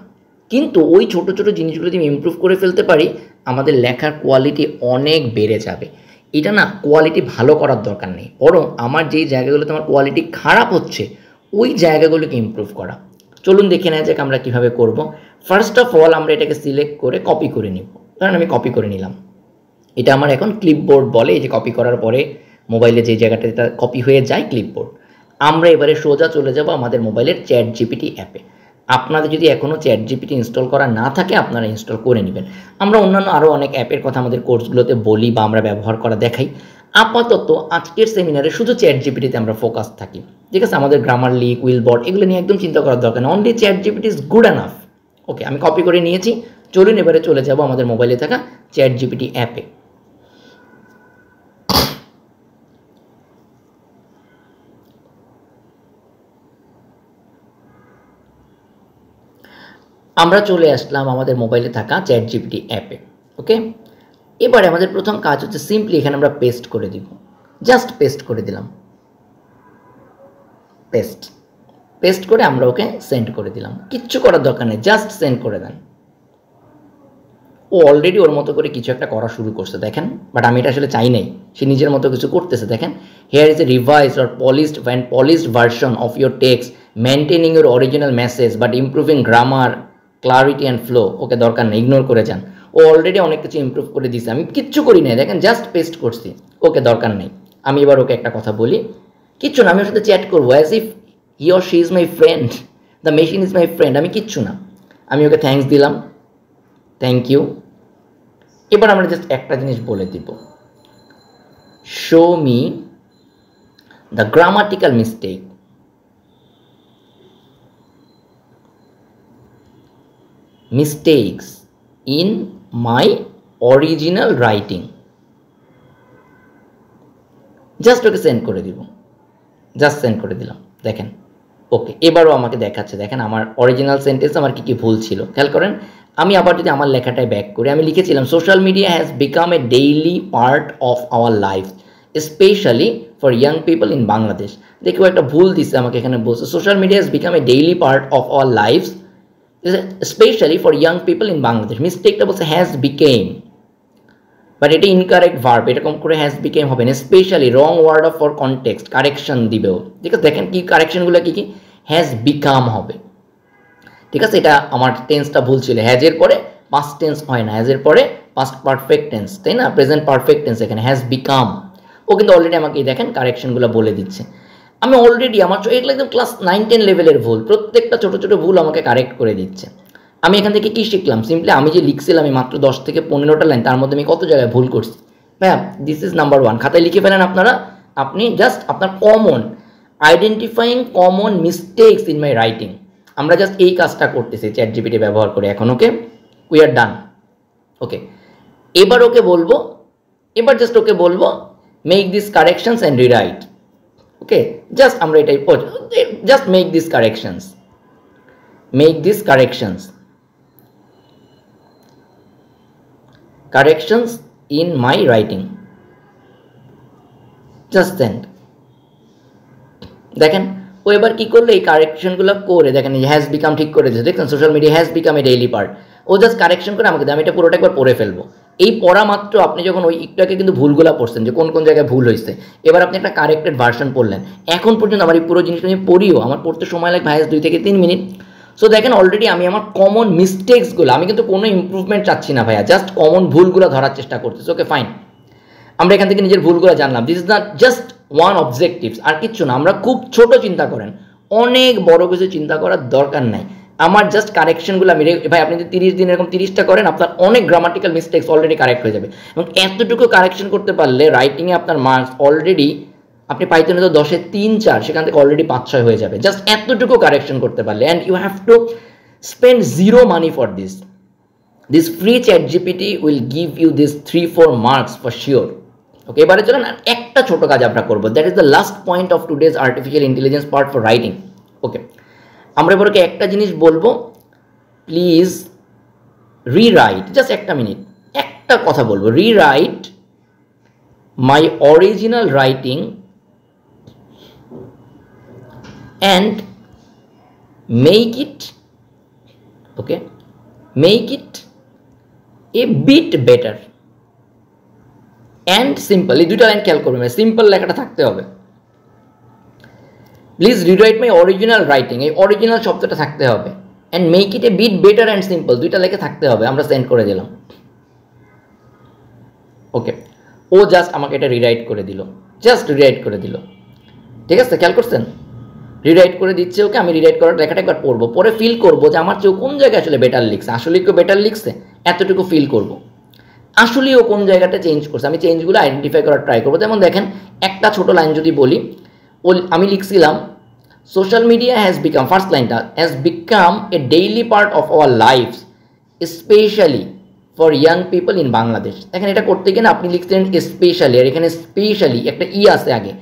কিন্তু ওই ছোটো ছোটো জিনিসগুলো যদি ইমপ্রুভ করে ফেলতে পারি আমাদের লেখার কোয়ালিটি অনেক বেড়ে যাবে। এটা না কোয়ালিটি ভালো করার দরকার নেই, বরং আমার যেই জায়গাগুলোতে আমার কোয়ালিটি খারাপ হচ্ছে ওই জায়গাগুলোকে ইমপ্রুভ করা। চলুন দেখে নেওয়া যাক আমরা কীভাবে করব। ফার্স্ট অফ অল আমরা এটাকে সিলেক্ট করে কপি করে নিব। ধরেন আমি কপি করে নিলাম, এটা আমার এখন ক্লিপবোর্ড বলে, এই যে কপি করার পরে মোবাইলে যে জায়গাটা এটা কপি হয়ে যায় ক্লিপবোর্ড। আমরা এবারে সোজা চলে যাব আমাদের মোবাইলের চ্যাট জিপিটি অ্যাপে। আপনাদের যদি এখনও চ্যাট জিপিটি ইনস্টল করা না থাকে আপনারা ইনস্টল করে নেবেন। আমরা অন্যান্য আরও অনেক অ্যাপের কথা আমাদের কোর্সগুলোতে বলি বা আমরা ব্যবহার করা দেখাই। আপাতত আজকের সেমিনারে শুধু চ্যাট জিপিটিতে আমরা ফোকাস থাকি, ঠিক আছে? আমাদের গ্রামারলি, কুইলবোর্ড এগুলো নিয়ে একদম চিন্তা করার দরকার নেই, only ChatGPT is good enough. Okay, আমি কপি করে নিয়েছি, চলুন এবারে চলে যাব আমাদের মোবাইলে থাকা চ্যাট জিপিটি অ্যাপে। আমরা চলে আসলাম আমাদের মোবাইলে থাকা চ্যাট জিপিটি অ্যাপে। ওকে, এবারে আমাদের প্রথম কাজ হচ্ছে সিম্পলি এখানে আমরা পেস্ট করে দিব, জাস্ট পেস্ট করে দিলাম, পেস্ট করে আমরা ওকে সেন্ড করে দিলাম। কিচ্ছু করার দরকার নেই, জাস্ট সেন্ড করে দেন। ও অলরেডি ওর মতো করে কিছু একটা করা শুরু করছে দেখেন, বাট আমি এটা আসলে চাই নাই, সে নিজের মতো কিছু করতেছে দেখেন। Here is a revised or polished version of your text maintaining your original message but improving grammar, clarity and flow. Okay দরকার নেই, ইগনোর করে যান। ও অলরেডি অনেক কিছু ইমপ্রুভ করে দিছে, আমি কিচ্ছু করি নাই দেখেন, জাস্ট পেস্ট করছি। ওকে দরকার নেই। আমি এবার ওকে একটা কথা বলি, কিচ্ছু না, আমি ওর সাথে চ্যাট করবো as if he or she is my friend, the machine is my friend. আমি কিচ্ছু না, আমি ওকে থ্যাঙ্কস দিলাম, থ্যাংক ইউ। এবার আমরা জাস্ট একটা জিনিস বলে দিব, show me the grammatical mistake mistakes in my original writing. Just okay send করে দিব, জাস্ট সেন্ড করে দিলাম দেখেন। ওকে এবারও আমাকে দেখাচ্ছে দেখেন আমার অরিজিনাল সেন্টেন্স আমার কী কী ভুল ছিল খেয়াল করেন। আমি আবার যদি আমার লেখাটায় ব্যাক করি, আমি লিখেছিলাম social media has become a daily part of our life specially for young people in Bangladesh. দেখো একটা ভুল দিচ্ছে আমাকে এখানে বলছে, social media has become a daily part of our life specially for young people in Bangladesh. মিস্টেকটা বলছে হ্যাজ বিকেম, বাট এটা ইনকারেক্ট ভার্ব, এরকম করে হ্যাজ বিকেম হবে না, specially wrong word of for context, correction দিবেও। ঠিক আছে দেখেন কি কারেকশনগুলো কী কী, হ্যাজ বিকাম হবে। ঠিক আছে এটা আমার টেন্সটা ভুল ছিল, হ্যাজের পরে পাস্ট টেন্স হয় না, হ্যাজের পরে পাস্ট পারফেক্ট টেন্স, তাই না, প্রেজেন্ট পারফেক্ট টেন্স এখানে হ্যাজ বিকাম। ও কিন্তু অলরেডি আমাকে দেখেন কারেকশনগুলো বলে দিচ্ছে। আমি অলরেডি আমার এগুলো একদম ক্লাস 9-10 লেভেলের ভুল, প্রত্যেকটা ছোটো ছোটো ভুল আমাকে কারেক্ট করে দিচ্ছে। আমি এখান থেকে কী শিখলাম, সিম্পলি আমি যে লিখছিলাম আমি মাত্র 10 থেকে 15টা লাইন, তার মধ্যে আমি কত জায়গায় ভুল করছি। ভাইয়া দিস ইজ নাম্বার 1, খাতায় লিখে ফেলেন আপনারা। আপনি জাস্ট আপনার common identifying common mistakes in my writing, আমরা জাস্ট এই কাজটা করতেছি চ্যাট জিপিটি ব্যবহার করে এখন। ওকে উই আর ডান। ওকে এবার ওকে বলবো, এবার জাস্ট ওকে বলবো make this corrections and rewrite. Okay just আমরা এটাই just make this corrections, make these corrections in my writing, just send। দেখেন ও এবার কি করলো, এই কারেকশনগুলো করে দেখেন হ্যাজ বিকাম ঠিক করে দিয়েছে, দেখছেন social media has become a daily part. ও জাস্ট কারেকশন করে আমাকে দেয়, আমি এটা পুরোটা একবার পড়ে ফেলবো। এই পড়া মাত্র আপনি যখন ওই একটাকে কিন্তু ভুলগুলো পড়ছেন যে কোন কোন জায়গায় ভুল হয়েছে, এবার আপনি একটা কারেক্টেড ভার্সন পড়লেন। এখন পর্যন্ত আমার এই পুরো জিনিসটা আমি পড়িও আমার পড়তে সময় লাগবে হায়েস্ট 2 থেকে 3 মিনিট। সো দেখেন অলরেডি আমি আমার কমন মিস্টেক্সগুলো, আমি কিন্তু কোনো ইম্প্রুভমেন্ট চাচ্ছি না ভাইয়া, জাস্ট কমন ভুলগুলো ধরার চেষ্টা করতেছি। ওকে ফাইন, আমরা এখান থেকে নিজের ভুলগুলো জানলাম। This is not just one objectives, আর কিচ্ছু না। আমরা খুব ছোট চিন্তা করেন, অনেক বড় কিছু চিন্তা করার দরকার নাই। আমার জাস্ট কারেকশনগুলো আমি ভাই আপনি যদি 30 দিন এরকম 30টা করেন, আপনার অনেক গ্রামাটিক্যাল মিস্টেক্স অলরেডি কারেক্ট হয়ে যাবে। এবং এতটুকু কারেকশন করতে পারলে রাইটিংয়ে আপনার মার্কস অলরেডি আপনি পাইতেন তো 10-এ 3-4, সেখান থেকে অলরেডি 5-6 হয়ে যাবে, জাস্ট এতটুকু কারেকশন করতে পারলে। And you have to spend 0 money for this. This free ChatGPT will give you this 3-4 marks for sure. Okay এবারে চলেন একটা ছোট কাজ আমরা করবো, that is the last point of today's artificial intelligence part for writing. Okay আমরা এবার okay একটা জিনিস বলবো, প্লিজ রিরাইট, জাস্ট একটা মিনিট একটা কথা বলবো, rewrite my original writing and make it a bit better and simple। এই দুইটা লাইন খেয়াল করবেন, সিম্পল লেখাটা থাকতে হবে। Please rewrite my original writing, এই অরিজিনাল শব্দটা থাকতে হবে, and make it a bit better and simple, দুইটা লেখা থাকতে হবে। আমরা সেন্ড করে দিলাম। ওকে ও জাস্ট আমাকে এটা রিরাইট করে দিল, জাস্ট রিরাইট করে দিল। ঠিক আছে খেয়াল করছেন, রিরাইট করে দিচ্ছে ওকে। আমি রিরাইট করার লেখাটা একবার পড়বো, পরে ফিল করবো যে আমার চেয়েও কোন জায়গায় আসলে বেটার লিখছে, আসলে কেউ বেটার লিখছে এতটুকু ফিল করবো, আসলে ও কোন জায়গাটা চেঞ্জ করছে। আমি চেঞ্জগুলো আইডেন্টিফাই করার ট্রাই করবো। যেমন দেখেন একটা ছোট লাইন যদি বলি, ও আমি লিখছিলাম social media has become, first লাইনটা has become a daily part of our life specially for young people in Bangladesh. দেখেন এটা করতে গিয়ে না আপনি লিখছেন স্পেশালি, আর এখানে স্পেশালি একটা ই আছে আগে,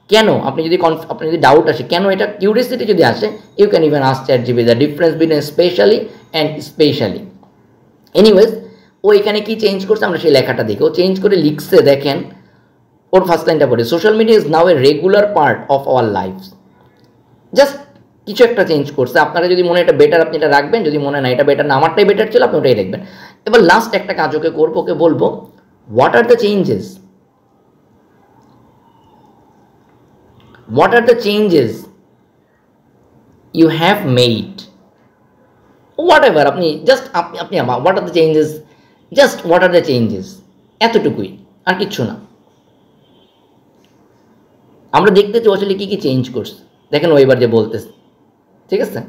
কেন আপনি যদি ডাউট আসে কেন, এটা কিউরিয়াসিটি যদি আসে, you can even ask ChatGPT the difference between specially and specially. Anyways ও এখানে কি চেঞ্জ করছে আমরা সেই লেখাটা দেখি, ও চেঞ্জ করে লিখছে দেখেন ওর ফার্স্ট লাইনটা পড়ে, social media is now a regular part of our life. Just কিছু একটা চেঞ্জ করছে, আপনারা যদি মনে এটা বেটার আপনি এটা রাখবেন, যদি মনে না এটা বেটার না আমারটাই বেটার ছিল আপনি ওটাই রাখবেন। এবার লাস্ট একটা কাজ ওকে করবো, ওকে বলবো what are the changes, what are the changes you have made, whatever আপনি জাস্ট আপনি what are the changes, just what are the changes, এতটুকুই, আর কিচ্ছু না। আমরা দেখতে চাই আসলে কি কি চেঞ্জ করছে, দেখেন ও এবার যে বলতেছে, ঠিক আছে,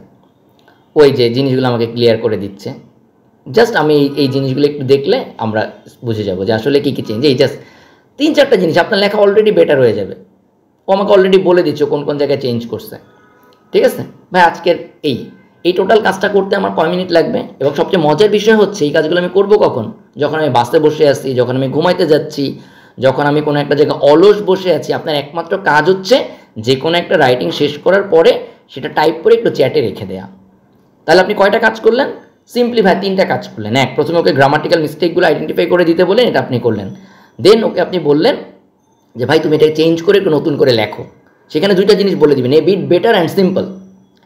ওই যে জিনিসগুলো আমাকে ক্লিয়ার করে দিচ্ছে, জাস্ট আমি এই জিনিসগুলো একটু দেখলে আমরা বুঝে যাব যে আসলে কি কি চেঞ্জ। এই জাস্ট 3-4টা জিনিস আপনার লেখা অলরেডি বেটার হয়ে যাবে। ও আমাকে অলরেডি বলে দিচ্ছে কোন কোন জায়গায় চেঞ্জ করছে, ঠিক আছে ভাই। আজকের এই টোটাল কাজটা করতে আমার কয় মিনিট লাগবে, এবং সবচেয়ে মজার বিষয় হচ্ছে এই কাজগুলো আমি করব কখন, যখন আমি বাসে বসে আছি, যখন আমি ঘুমাইতে যাচ্ছি, যখন আমি কোনো একটা জায়গায় অলস বসে আছি। আপনার একমাত্র কাজ হচ্ছে যে কোনো একটা রাইটিং শেষ করার পরে সেটা টাইপ করে একটু চ্যাটে রেখে দেয়া। তাহলে আপনি কয়টা কাজ করলেন? সিম্পলি ভাই 3টা কাজ করলেন। এক, প্রথমে ওকে গ্রামাটিক্যাল মিস্টেকগুলো আইডেন্টিফাই করে দিতে বললেন, এটা আপনি করলেন। দেন ওকে আপনি বললেন যে ভাই তুমি এটা চেঞ্জ করে একটু নতুন করে লেখো। সেখানে 2টা জিনিস বলে দিবেন, a bit better and simple,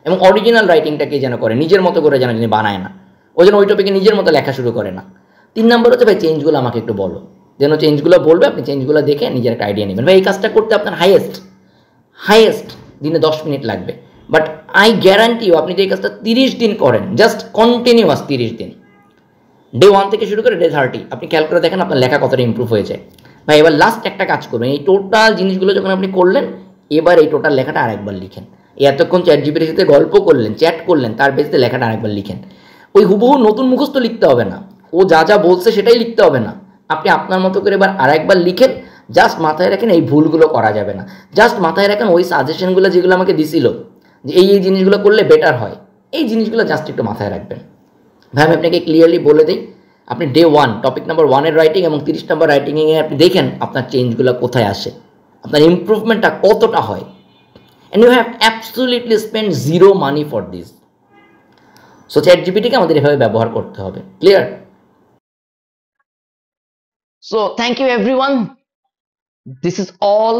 এবং অরিজিনাল রাইটিংটাকে যেন করে, নিজের মতো করে যেন যিনি বানায় না, ও যেন ওই টপিকে নিজের মতো লেখা শুরু করে না। 3 নম্বর হচ্ছে ভাই চেঞ্জগুলো আমাকে একটু বলো, যেন চেঞ্জগুলো বলবে, আপনি চেঞ্জগুলো দেখে নিজের একটা আইডিয়া নেবেন। ভাই এই কাজটা করতে আপনার হাইয়েস্ট দিনে 10 মিনিট লাগবে, বাট আই গ্যারান্টি ইউ আপনি যে এই কাজটা 30 দিন করেন, জাস্ট কন্টিনিউয়াস 30 দিন, ডে 1 থেকে শুরু করে ডে 30, আপনি খেয়াল করে দেখেন আপনার লেখা কতটা ইম্প্রুভ হয়ে যায়। ভাই এবার লাস্ট একটা কাজ করবেন, এই টোটাল জিনিসগুলো যখন আপনি করলেন, এবার এই টোটাল লেখাটা আরেকবার লিখেন। এতক্ষণ ChatGPT-র সাথে গল্প করলেন, চ্যাট করলেন, তার বেসিসে লেখাটা আরেকবার লিখেন। ওই হুবহু নতুন মুখস্থ লিখতে হবে না, ও যা যা বলছে সেটাই লিখতে হবে না, আপনি আপনার মতো করে এবার আরেকবার লিখেন। জাস্ট মাথায় রাখেন এই ভুলগুলো করা যাবে না, জাস্ট মাথায় রাখেন ওই সাজেশনগুলো যেগুলো আমাকে দিছিল যে এই জিনিসগুলো করলে বেটার হয়, এই জিনিসগুলো জাস্ট একটু মাথায় রাখবেন। ভাই আমি আপনাকে ক্লিয়ারলি বলে দিই, আপনি ডে 1 টপিক নাম্বার 1-এর রাইটিং এবং 30 নম্বর রাইটিংয়ে আপনি দেখেন আপনার চেঞ্জগুলো কোথায় আসে, আপনার ইমপ্রুভমেন্টটা কতটা হয়, and you have absolutely spend zero money for this. So ChatGPT-কে আমাদের এভাবে ব্যবহার করতে হবে, clear? So thank you everyone, this is all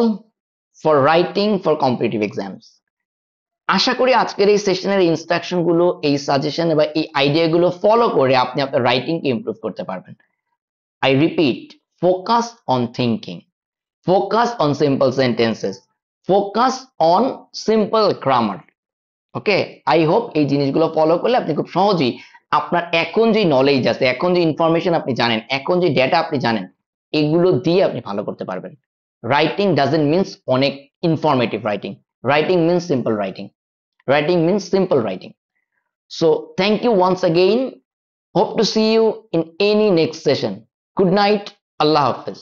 for writing for competitive exams. আশা করি আজকের এই সেশনের ইনস্ট্রাকশনগুলো, এই সাজেশন বা এই আইডিয়াগুলো ফলো করে আপনি আপনার রাইটিংকে ইমপ্রুভ করতে পারবেন। I repeat, focus on thinking, focus on simple sentences, focus on simple grammar. Okay, I hope এই জিনিসগুলো ফলো করলে আপনি খুব সহজেই আপনার এখন যে নলেজ আছে, এখন যে ইনফরমেশন আপনি জানেন, এখন যে ডেটা আপনি জানেন, এগুলো দিয়ে আপনি ভালো করতে পারবেন। রাইটিং ডাজন্ট মিনস অনেক informative writing, writing means simple writing, writing means simple writing. So thank you once again. Hope to see you in any next session. Good night. Allah Hafiz.